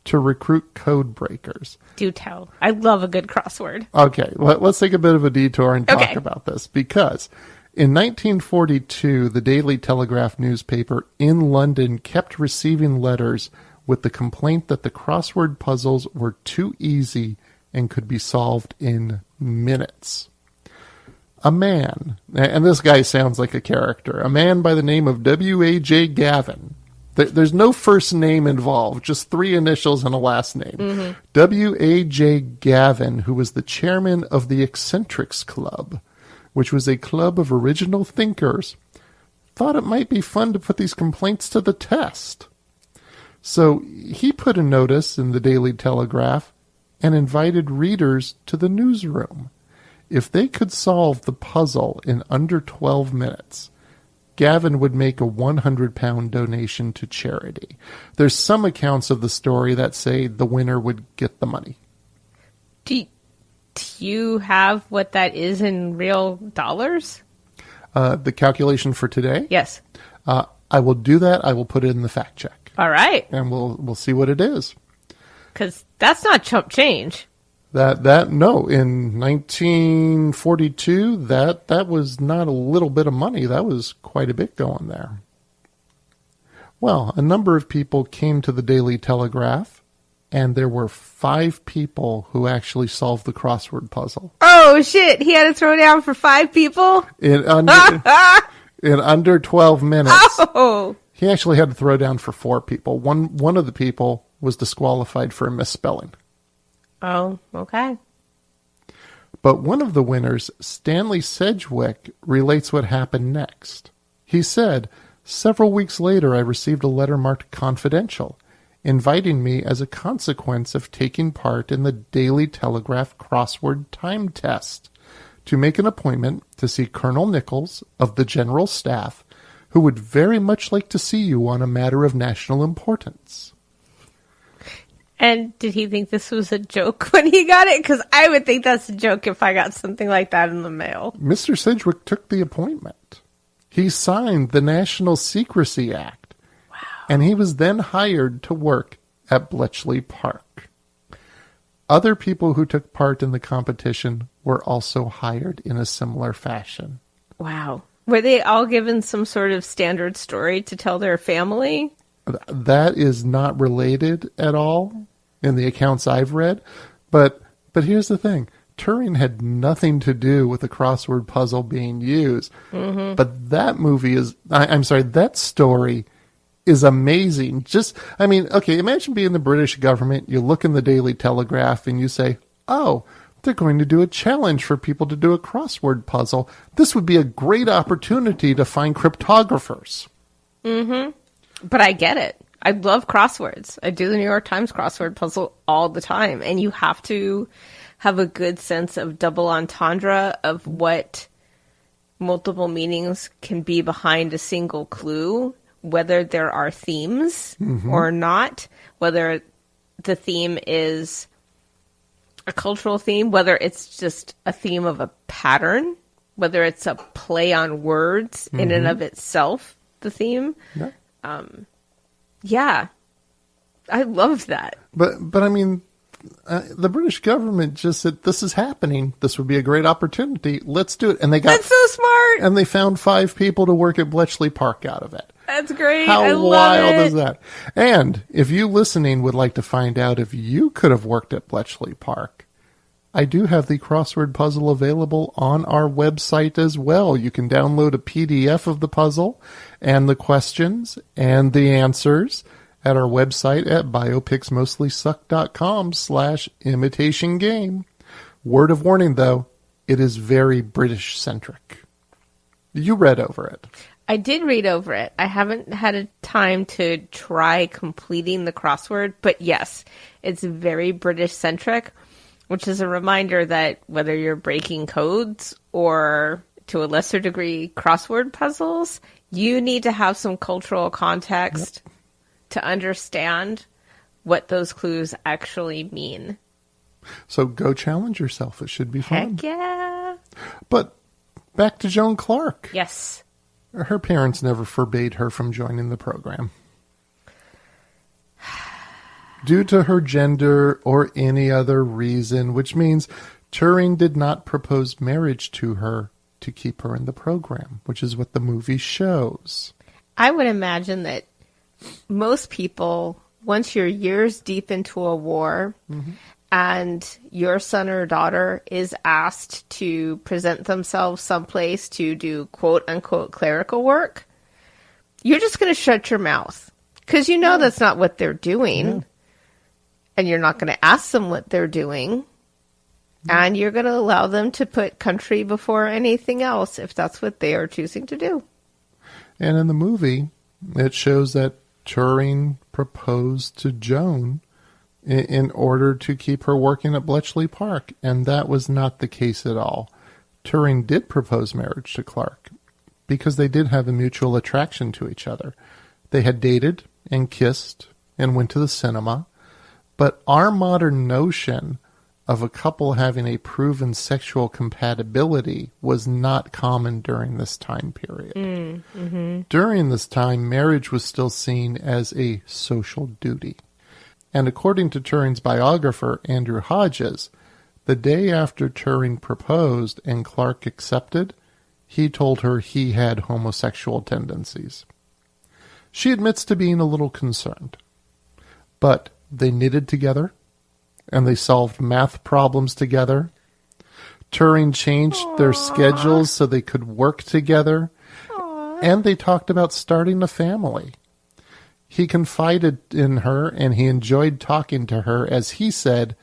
to recruit code breakers. Do tell. I love a good crossword. Okay, let's take a bit of a detour and talk about this because in 1942, the Daily Telegraph newspaper in London kept receiving letters with the complaint that the crossword puzzles were too easy and could be solved in minutes. A man, and this guy sounds like a character, a man by the name of W.A.J. Gavin, There's no first name involved, just 3 initials and a last name. W.A.J. Gavin, who was the chairman of the Eccentrics Club, which was a club of original thinkers, thought it might be fun to put these complaints to the test. So he put a notice in the Daily Telegraph and invited readers to the newsroom. If they could solve the puzzle in under 12 minutes, Gavin would make a £100 donation to charity. There's some accounts of the story that say the winner would get the money. Do you have what that is in real dollars? The calculation for today? Yes. I will do that. I will put it in the fact check. All right. And we'll see what it is. Because that's not chump change. No, in 1942, that was not a little bit of money. That was quite a bit going there. Well, a number of people came to the Daily Telegraph, and there were 5 people who actually solved the crossword puzzle. Oh, shit. He had to throw down for 5 people? In under 12 minutes. Oh! He actually had to throw down for 4 people. One of the people was disqualified for a misspelling. Oh, okay. But one of the winners, Stanley Sedgwick, relates what happened next. He said, "Several weeks later I received a letter marked confidential, inviting me as a consequence of taking part in the Daily Telegraph crossword time test to make an appointment to see Colonel Nichols of the General Staff, who would very much like to see you on a matter of national importance." And did he think this was a joke when he got it? Because I would think that's a joke if I got something like that in the mail. Mr. Sedgwick took the appointment. He signed the National Secrecy Act. Wow. And he was then hired to work at Bletchley Park. Other people who took part in the competition were also hired in a similar fashion. Wow. Were they all given some sort of standard story to tell their family? That is not related at all in the accounts I've read. But here's the thing. Turing had nothing to do with the crossword puzzle being used. Mm-hmm. But that story is amazing. Imagine being the British government. You look in the Daily Telegraph and you say, oh, they're going to do a challenge for people to do a crossword puzzle. This would be a great opportunity to find cryptographers. Mm-hmm. But I get it. I love crosswords. I do the New York Times crossword puzzle all the time. And you have to have a good sense of double entendre of what multiple meanings can be behind a single clue, whether there are themes or not, whether the theme is a cultural theme, whether it's just a theme of a pattern, whether it's a play on words in and of itself, the theme. Yeah. Yeah, I love that. But I mean, the British government just said, this is happening. This would be a great opportunity. Let's do it. And That's so smart. And they found 5 people to work at Bletchley Park out of it. That's great. How I love wild it. is that? And if you listening would like to find out if you could have worked at Bletchley Park, I do have the crossword puzzle available on our website as well. You can download a PDF of the puzzle and the questions and the answers at our website at biopicsmostlysuck.com/imitation game. Word of warning, though, it is very British-centric. You read over it. I did read over it. I haven't had a time to try completing the crossword, but yes, it's very British-centric. Which is a reminder that whether you're breaking codes or, to a lesser degree, crossword puzzles, you need to have some cultural context to understand what those clues actually mean. So go challenge yourself. It should be fun. Heck yeah. But back to Joan Clark. Yes. Her parents never forbade her from joining the program. Due to her gender or any other reason, which means Turing did not propose marriage to her to keep her in the program, which is what the movie shows. I would imagine that most people, once you're years deep into a war and your son or daughter is asked to present themselves someplace to do quote-unquote clerical work, you're just going to shut your mouth. Because that's not what they're doing. Yeah. And you're not going to ask them what they're doing. And you're going to allow them to put country before anything else if that's what they are choosing to do. And in the movie, it shows that Turing proposed to Joan in order to keep her working at Bletchley Park. And that was not the case at all. Turing did propose marriage to Clark because they did have a mutual attraction to each other. They had dated and kissed and went to the cinema. But our modern notion of a couple having a proven sexual compatibility was not common during this time period. Mm-hmm. During this time, marriage was still seen as a social duty. And according to Turing's biographer, Andrew Hodges, the day after Turing proposed and Clark accepted, he told her he had homosexual tendencies. She admits to being a little concerned. But they knitted together, and they solved math problems together. Turing changed their schedules so they could work together. And they talked about starting a family. He confided in her, and he enjoyed talking to her, as he said,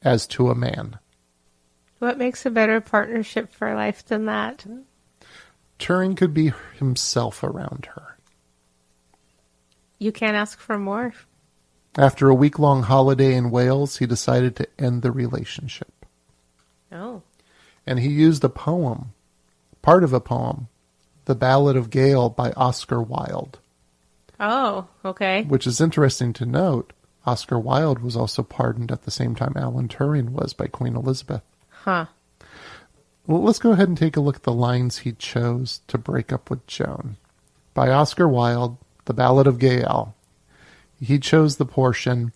as to a man. What makes a better partnership for life than that? Turing could be himself around her. You can't ask for more. After a week-long holiday in Wales, he decided to end the relationship. Oh. And he used a poem, part of a poem, The Ballad of Gael by Oscar Wilde. Oh, okay. Which is interesting to note. Oscar Wilde was also pardoned at the same time Alan Turing was by Queen Elizabeth. Huh. Well, let's go ahead and take a look at the lines he chose to break up with Joan. By Oscar Wilde, The Ballad of Gael. He chose the portion,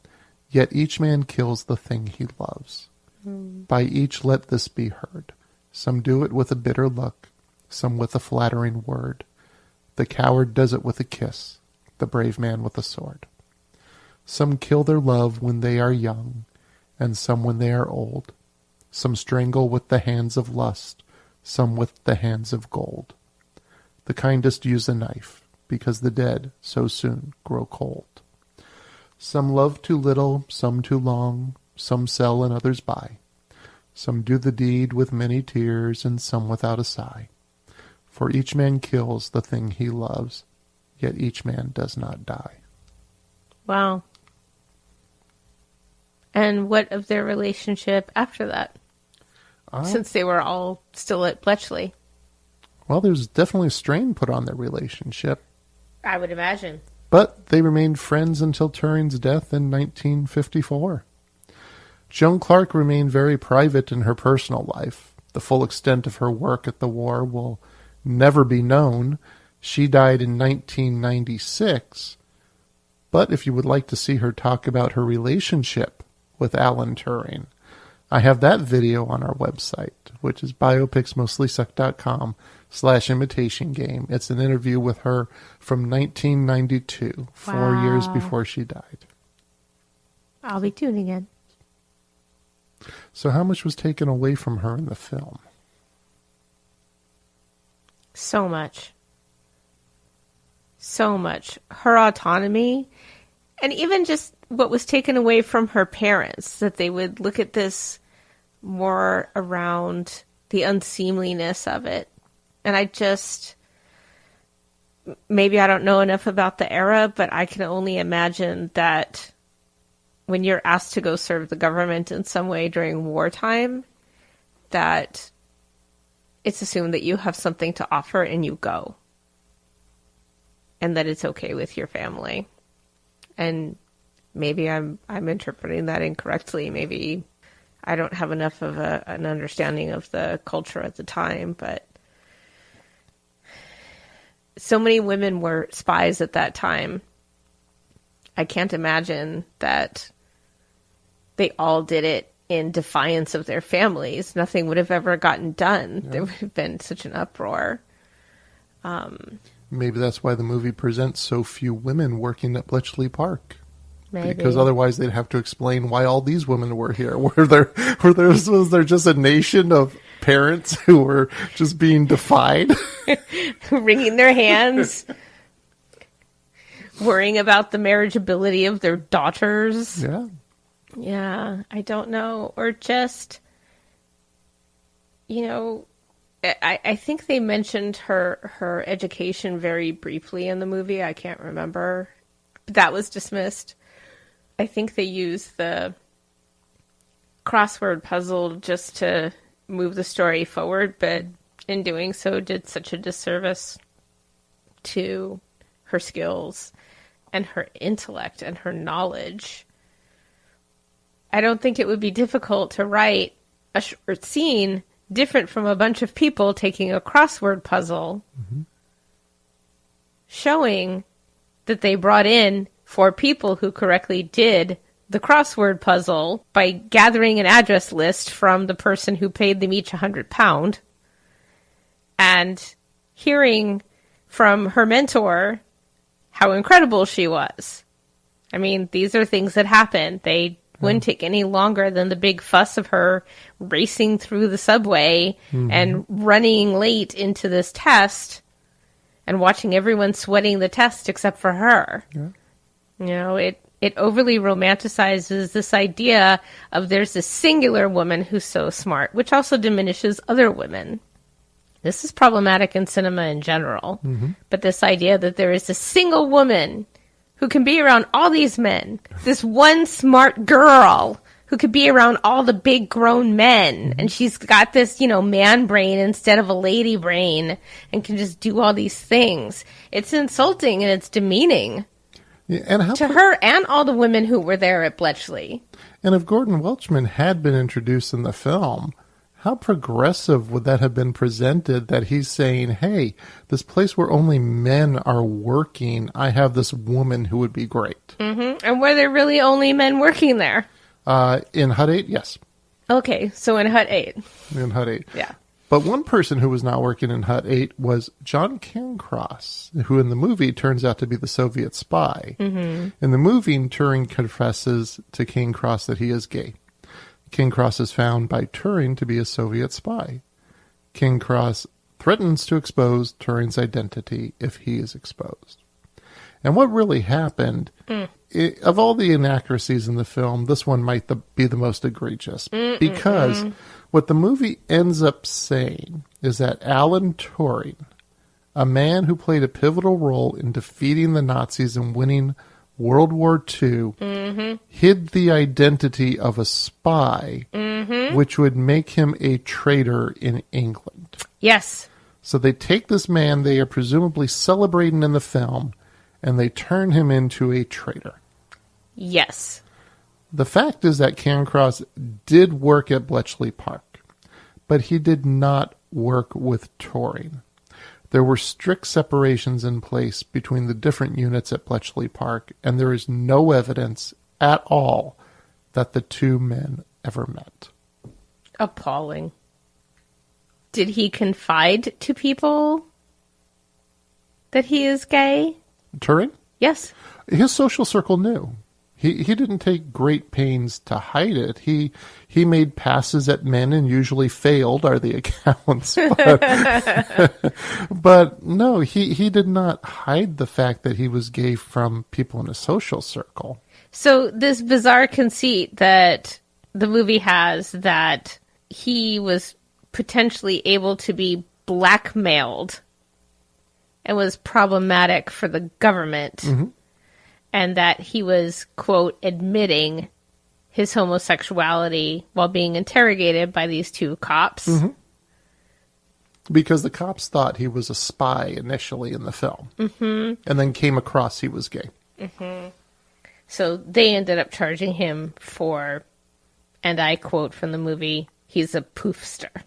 "Yet each man kills the thing he loves. By each let this be heard. Some do it with a bitter look, some with a flattering word. The coward does it with a kiss, the brave man with a sword. Some kill their love when they are young, and some when they are old. Some strangle with the hands of lust, some with the hands of gold. The kindest use a knife, because the dead so soon grow cold. Some love too little, some too long, some sell and others buy. Some do the deed with many tears, and some without a sigh. For each man kills the thing he loves, yet each man does not die." Wow. And what of their relationship after that? Since they were all still at Bletchley. Well, there's definitely a strain put on their relationship. I would imagine. But they remained friends until Turing's death in 1954. Joan Clark remained very private in her personal life. The full extent of her work at the war will never be known. She died in 1996. But if you would like to see her talk about her relationship with Alan Turing, I have that video on our website, which is biopicsmostlysuck.com/imitation game. It's an interview with her from 1992, 4 years before she died. I'll be tuning in. So how much was taken away from her in the film? So much. So much. Her autonomy, and even just what was taken away from her parents, that they would look at this more around the unseemliness of it. And maybe I don't know enough about the era, but I can only imagine that when you're asked to go serve the government in some way during wartime, that it's assumed that you have something to offer and you go. And that it's okay with your family. And maybe I'm interpreting that incorrectly. Maybe I don't have enough of an understanding of the culture at the time, but so many women were spies at that time. I can't imagine that they all did it in defiance of their families. Nothing would have ever gotten done. Yeah. There would have been such an uproar. Maybe that's why the movie presents so few women working at Bletchley Park. Maybe. Because otherwise they'd have to explain why all these women were here. Was there just a nation of parents who were just being defied? Wringing their hands. worrying about the marriageability of their daughters. Yeah. Yeah, I don't know. Or just, I think they mentioned her education very briefly in the movie. I can't remember. That was dismissed. I think they used the crossword puzzle just to move the story forward, but in doing so did such a disservice to her skills and her intellect and her knowledge. I don't think it would be difficult to write a short scene different from a bunch of people taking a crossword puzzle, showing that they brought in 4 people who correctly did the crossword puzzle by gathering an address list from the person who paid them each £100 and hearing from her mentor how incredible she was. I mean, these are things that happen. They wouldn't take any longer than the big fuss of her racing through the subway and running late into this test and watching everyone sweating the test except for her. Yeah. It overly romanticizes this idea of there's this singular woman who's so smart, which also diminishes other women. This is problematic in cinema in general. But this idea that there is a single woman who can be around all these men, this one smart girl who could be around all the big grown men, and she's got this, man brain instead of a lady brain, and can just do all these things. It's insulting and it's demeaning. Yeah, and to her and all the women who were there at Bletchley. And if Gordon Welchman had been introduced in the film, how progressive would that have been presented that he's saying, hey, this place where only men are working, I have this woman who would be great. And were there really only men working there? In Hut 8, yes. Okay, so in Hut 8. In Hut 8. Yeah. But one person who was not working in Hut 8 was John Cancross, who in the movie turns out to be the Soviet spy. In the movie, Turing confesses to Cancross that he is gay. Cancross is found by Turing to be a Soviet spy. Cancross threatens to expose Turing's identity if he is exposed. And what really happened, of all the inaccuracies in the film, this one might be the most egregious. Because what the movie ends up saying is that Alan Turing, a man who played a pivotal role in defeating the Nazis and winning World War II, hid the identity of a spy, which would make him a traitor in England. Yes. So they take this man they are presumably celebrating in the film, and they turn him into a traitor. Yes. The fact is that Cancross did work at Bletchley Park, but he did not work with Turing. There were strict separations in place between the different units at Bletchley Park, and there is no evidence at all that the two men ever met. Appalling. Did he confide to people that he is gay? Turing? Yes. His social circle knew. He didn't take great pains to hide it. He made passes at men and usually failed, are the accounts. But no, he did not hide the fact that he was gay from people in his social circle. So this bizarre conceit that the movie has that he was potentially able to be blackmailed and was problematic for the government. And that he was, quote, admitting his homosexuality while being interrogated by these two cops. Because the cops thought he was a spy initially in the film. And then came across he was gay. So they ended up charging him for, and I quote from the movie, he's a poofster.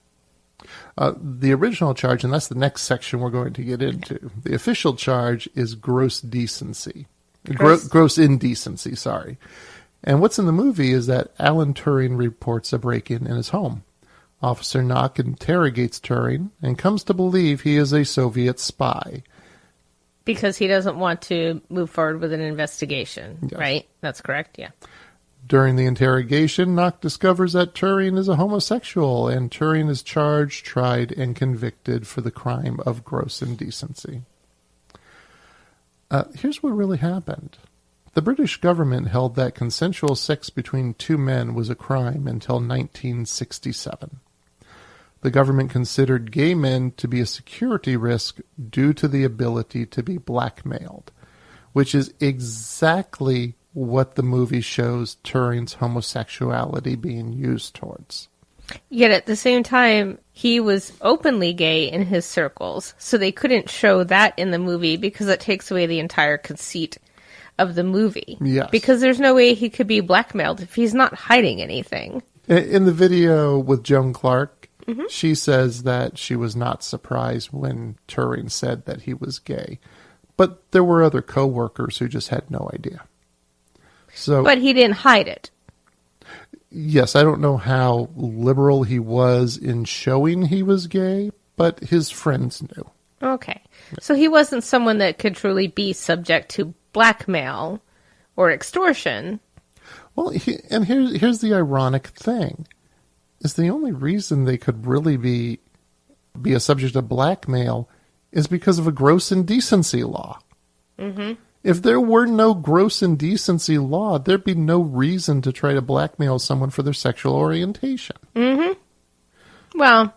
The original charge, and that's the next section we're going to get into, the official charge is gross decency. Gross indecency, sorry. And what's in the movie is that Alan Turing reports a break-in in his home. Officer Knock interrogates Turing and comes to believe he is a Soviet spy. Because he doesn't want to move forward with an investigation, Yes. right? That's correct, yeah. During the interrogation, Knock discovers that Turing is a homosexual, and Turing is charged, tried, and convicted for the crime of gross indecency. Here's what really happened. The British government held that consensual sex between two men was a crime until 1967. The government considered gay men to be a security risk due to the ability to be blackmailed, which is exactly what the movie shows Turing's homosexuality being used towards. Yet at the same time, he was openly gay in his circles, so they couldn't show that in the movie because it takes away the entire conceit of the movie. Yes. Because there's no way he could be blackmailed if he's not hiding anything. In the video with Joan Clark, she says that she was not surprised when Turing said that he was gay. But there were other co-workers who just had no idea. But he didn't hide it. Yes, I don't know how liberal he was in showing he was gay, but his friends knew. Okay. So he wasn't someone that could truly be subject to blackmail or extortion. Well, here's the ironic thing, is the only reason they could really be a subject of blackmail is because of a gross indecency law. Mm-hmm. If there were no gross indecency law, there'd be no reason to try to blackmail someone for their sexual orientation. Mm-hmm. Well,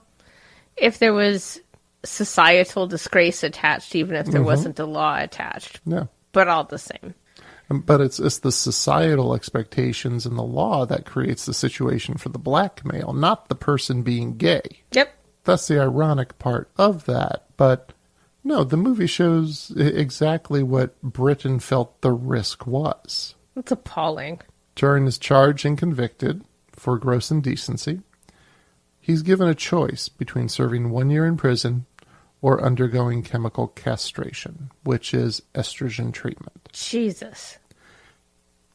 if there was societal disgrace attached, even if there wasn't a law attached. Yeah. But all the same. But it's the societal expectations and the law that creates the situation for the blackmail, not the person being gay. Yep. That's the ironic part of that. But no, the movie shows exactly what Britain felt the risk was. It's appalling. Turing is charged and convicted for gross indecency. He's given a choice between serving 1 year in prison or undergoing chemical castration, which is estrogen treatment. Jesus.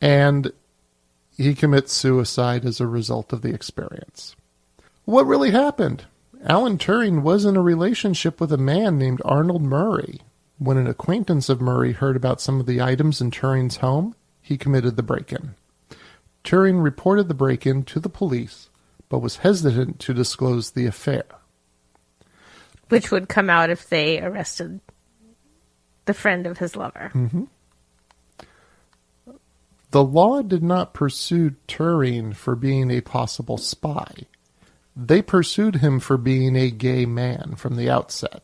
And he commits suicide as a result of the experience. What really happened? Alan Turing was in a relationship with a man named Arnold Murray. When an acquaintance of Murray heard about some of the items in Turing's home, he committed the break-in. Turing reported the break-in to the police, but was hesitant to disclose the affair. Which would come out if they arrested the friend of his lover. Mm-hmm. The law did not pursue Turing for being a possible spy. They pursued him for being a gay man from the outset.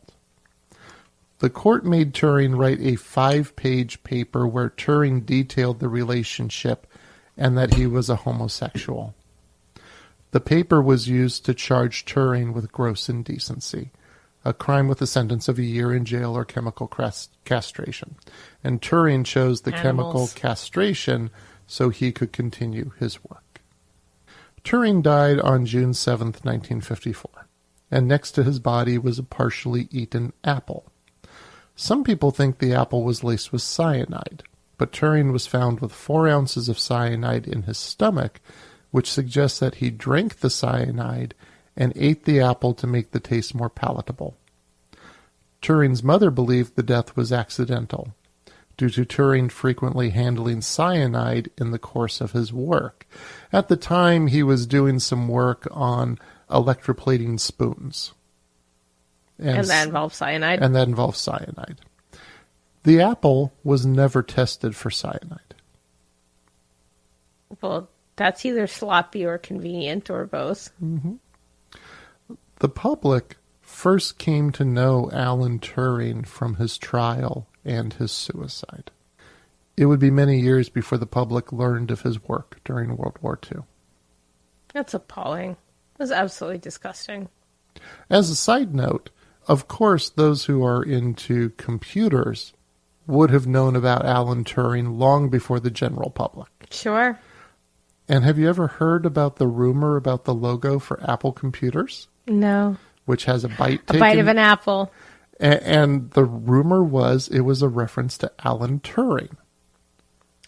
The court made Turing write a 5-page paper where Turing detailed the relationship and that he was a homosexual. The paper was used to charge Turing with gross indecency, a crime with a sentence of 1 year in jail or chemical castration. And Turing chose the chemical castration so he could continue his work. Turing died on June 7th, 1954, and next to his body was a partially eaten apple. Some people think the apple was laced with cyanide, but Turing was found with 4 ounces of cyanide in his stomach, which suggests that he drank the cyanide and ate the apple to make the taste more palatable. Turing's mother believed the death was accidental, due to Turing frequently handling cyanide in the course of his work. At the time, he was doing some work on electroplating spoons. And that involves cyanide? And that involves cyanide. The apple was never tested for cyanide. Well, that's either sloppy or convenient or both. Mm-hmm. The public first came to know Alan Turing from his trial and his suicide. It would be many years before the public learned of his work during World War II. That's appalling. That's absolutely disgusting. As a side note, of course, those who are into computers would have known about Alan Turing long before the general public. Sure. And have you ever heard about the rumor about the logo for Apple computers? No. Which has a bite taken. A bite of an apple. And the rumor was it was a reference to Alan Turing.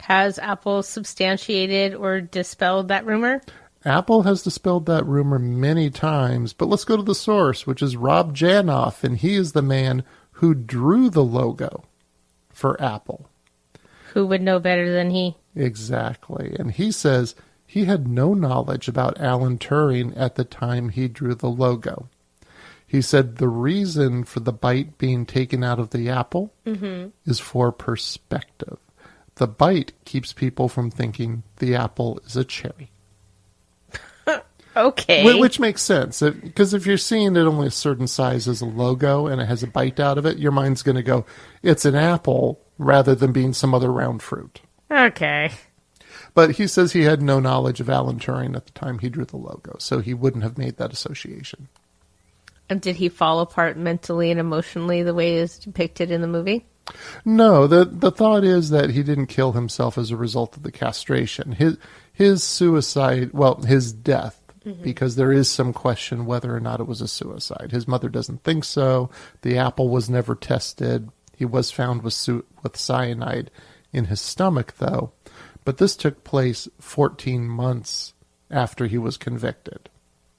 Has Apple substantiated or dispelled that rumor? Apple has dispelled that rumor many times, but let's go to the source, which is Rob Janoff, and he is the man who drew the logo for Apple. Who would know better than he? Exactly. And he says he had no knowledge about Alan Turing at the time he drew the logo. He said the reason for the bite being taken out of the apple is for perspective. The bite keeps people from thinking the apple is a cherry. Okay. Which makes sense. Because if you're seeing it only a certain size as a logo and it has a bite out of it, your mind's going to go, it's an apple rather than being some other round fruit. Okay. But he says he had no knowledge of Alan Turing at the time he drew the logo, so he wouldn't have made that association. And did he fall apart mentally and emotionally the way it is depicted in the movie? No, the thought is that he didn't kill himself as a result of the castration. His suicide, well, his death, because there is some question whether or not it was a suicide. His mother doesn't think so. The apple was never tested. He was found with cyanide in his stomach, though. But this took place 14 months after he was convicted.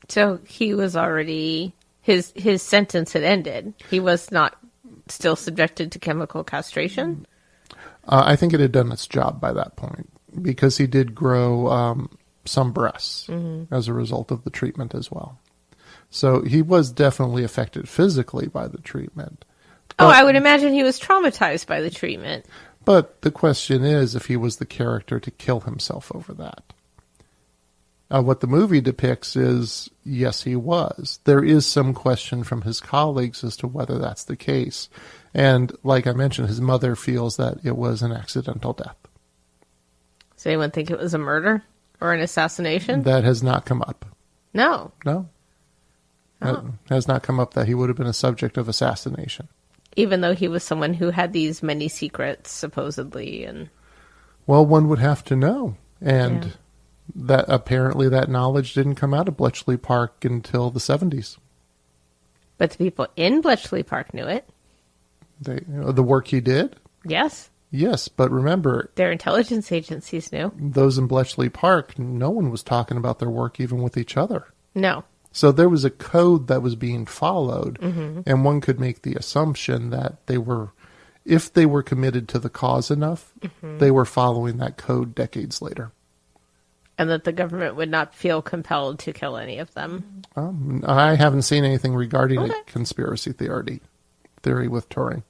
So he was already... His sentence had ended. He was not still subjected to chemical castration? I think it had done its job by that point, because he did grow some breasts as a result of the treatment as well. So he was definitely affected physically by the treatment. I would imagine he was traumatized by the treatment. But the question is if he was the character to kill himself over that. What the movie depicts is, yes, he was. There is some question from his colleagues as to whether that's the case. And like I mentioned, his mother feels that it was an accidental death. Does anyone think it was a murder or an assassination? That has not come up. No. No. It has not come up that he would have been a subject of assassination. Even though he was someone who had these many secrets, supposedly. And well, one would have to know. And that apparently that knowledge didn't come out of Bletchley Park until the 70s. But the people in Bletchley Park knew it. The work he did? Yes. Yes, but remember... their intelligence agencies knew. Those in Bletchley Park, no one was talking about their work even with each other. No. So there was a code that was being followed, and one could make the assumption that they were, if they were committed to the cause enough, they were following that code decades later. And that the government would not feel compelled to kill any of them. I haven't seen anything regarding a conspiracy theory with Turing.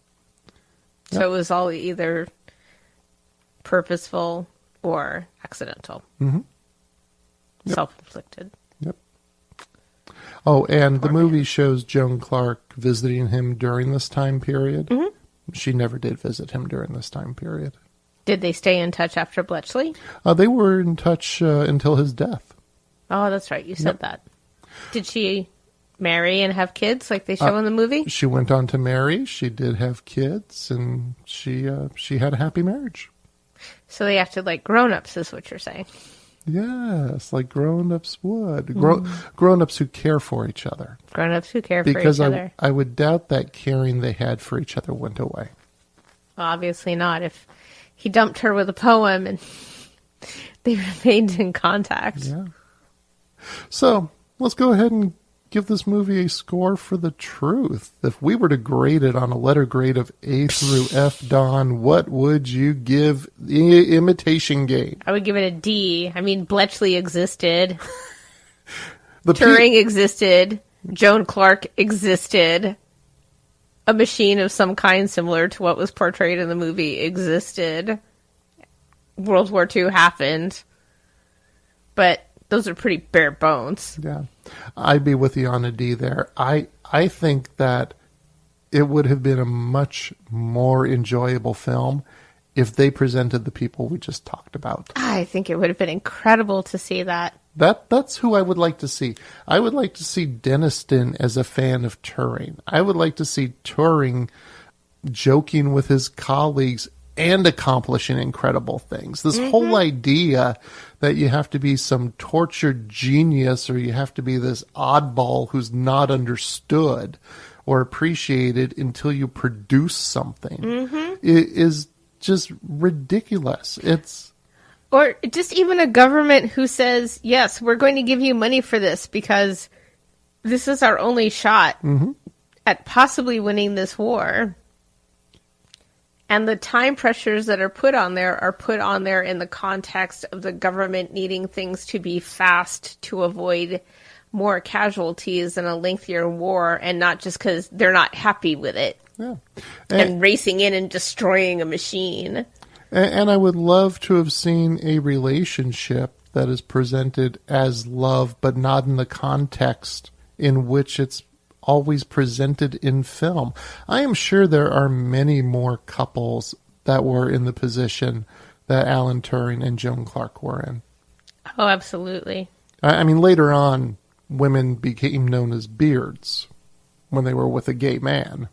So it was all either purposeful or accidental. Self-inflicted. Yep. Oh, and the movie shows Joan Clark visiting him during this time period. She never did visit him during this time period. Did they stay in touch after Bletchley? They were in touch until his death. Oh, that's right. You said that. Did she marry and have kids like they show in the movie? She went on to marry. She did have kids, and she had a happy marriage. So they acted like grown-ups, is what you're saying. Yes, like grown-ups would. Grown-ups who care for each other. Grown-ups who care for each other. I would doubt that caring they had for each other went away. Well, obviously not. If he dumped her with a poem and they remained in contact. Yeah. So, let's go ahead and give this movie a score for the truth. If we were to grade it on a letter grade of A through F, Don, what would you give the Imitation Game? I would give it a D. I mean, Bletchley existed. Turing existed. Joan Clark existed. A machine of some kind similar to what was portrayed in the movie existed. World War II happened. But those are pretty bare bones. Yeah. I'd be with you on a D there. I think that it would have been a much more enjoyable film if they presented the people we just talked about. I think it would have been incredible to see that. That's who I would like to see. I would like to see Deniston as a fan of Turing. I would like to see Turing joking with his colleagues and accomplishing incredible things. This whole idea that you have to be some tortured genius or you have to be this oddball who's not understood or appreciated until you produce something is just ridiculous. Or just even a government who says, yes, we're going to give you money for this because this is our only shot at possibly winning this war. And the time pressures that are put on there in the context of the government needing things to be fast to avoid more casualties and a lengthier war, and not just because they're not happy with it. Yeah. And racing in and destroying a machine. And I would love to have seen a relationship that is presented as love, but not in the context in which it's always presented in film. I am sure there are many more couples that were in the position that Alan Turing and Joan Clark were in. Oh, absolutely. I mean, later on, women became known as beards when they were with a gay man.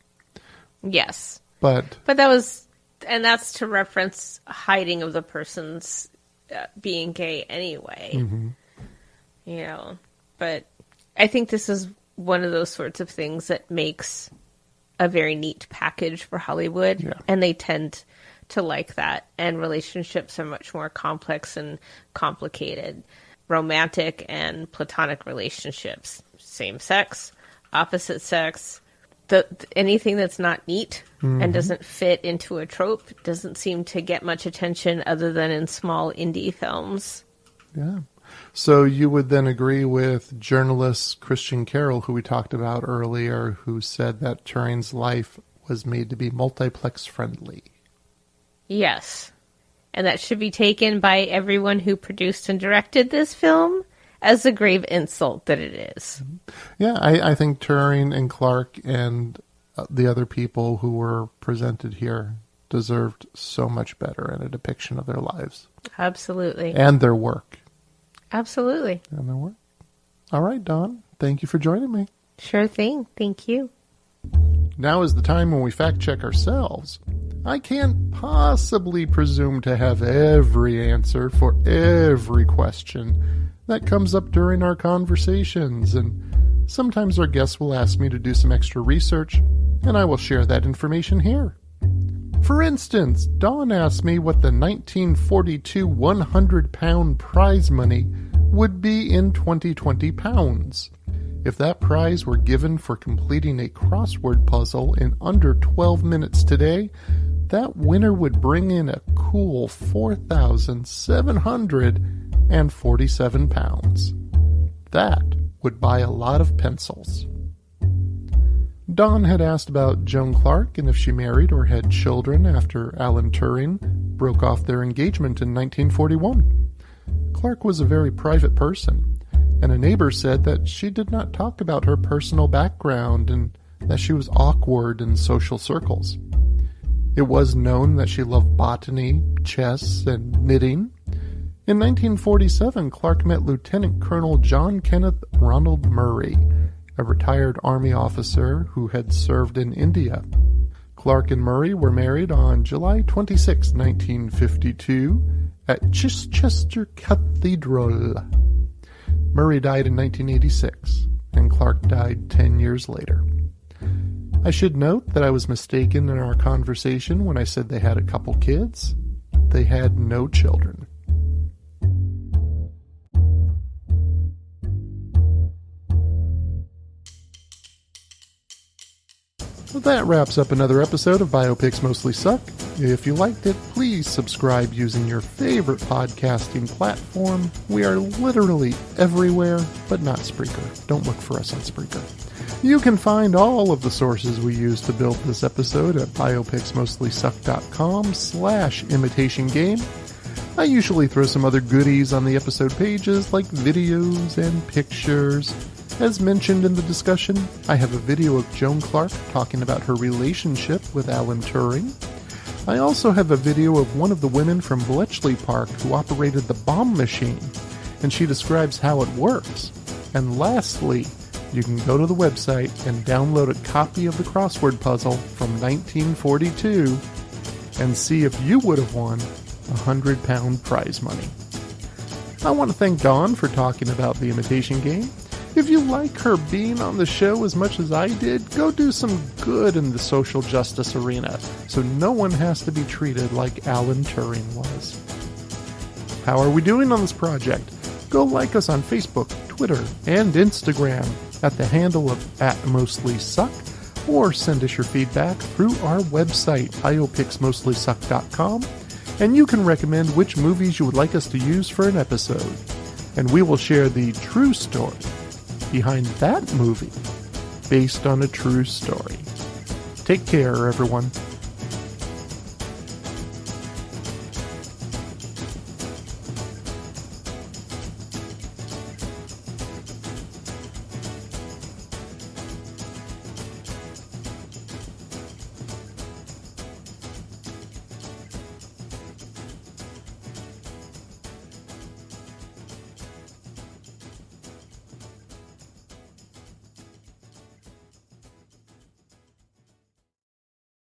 Yes. But that was, and that's to reference hiding of the person's being gay anyway. Mm-hmm. You know, but I think this is one of those sorts of things that makes a very neat package for Hollywood. Yeah. And they tend to like that. And relationships are much more complex and complicated. Romantic and platonic relationships, same sex, opposite sex, anything that's not neat and doesn't fit into a trope doesn't seem to get much attention other than in small indie films. yeah. So you would then agree with journalist Christian Carroll, who we talked about earlier, who said that Turing's life was made to be multiplex friendly. Yes. And that should be taken by everyone who produced and directed this film as a grave insult that it is. Yeah, I think Turing and Clark and the other people who were presented here deserved so much better in a depiction of their lives. Absolutely. And their work. Absolutely. And their work. All right, Dawn. Thank you for joining me. Sure thing. Thank you. Now is the time when we fact check ourselves. I can't possibly presume to have every answer for every question that comes up during our conversations, and sometimes our guests will ask me to do some extra research, and I will share that information here. For instance, Dawn asked me what the 1942 100-pound prize money would be in 2020 pounds. If that prize were given for completing a crossword puzzle in under 12 minutes today, that winner would bring in a cool 4,747 pounds. That would buy a lot of pencils. Dawn had asked about Joan Clark and if she married or had children after Alan Turing broke off their engagement in 1941. Clark was a very private person, and a neighbor said that she did not talk about her personal background and that she was awkward in social circles. It was known that she loved botany, chess, and knitting. In 1947, Clark met Lieutenant Colonel John Kenneth Ronald Murray, a retired Army officer who had served in India. Clark and Murray were married on July 26, 1952, at Chichester Cathedral. Murray died in 1986, and Clark died 10 years later. I should note that I was mistaken in our conversation when I said they had a couple kids. They had no children. Well, that wraps up another episode of Biopics Mostly Suck. If you liked it, please subscribe using your favorite podcasting platform. We are literally everywhere, but not Spreaker. Don't look for us on Spreaker. You can find all of the sources we used to build this episode at biopicsmostlysuck.com/imitation game. I usually throw some other goodies on the episode pages like videos and pictures. As mentioned in the discussion, I have a video of Joan Clark talking about her relationship with Alan Turing. I also have a video of one of the women from Bletchley Park who operated the bomb machine, and she describes how it works. And lastly, you can go to the website and download a copy of the crossword puzzle from 1942 and see if you would have won 100-pound prize money. I want to thank Dawn for talking about the Imitation Game. If you like her being on the show as much as I did, go do some good in the social justice arena so no one has to be treated like Alan Turing was. How are we doing on this project? Go like us on Facebook, Twitter, and Instagram at the handle of @mostlysuck, or send us your feedback through our website, biopicsmostlysuck.com, and you can recommend which movies you would like us to use for an episode, and we will share the true story behind that movie based on a true story. Take care, everyone.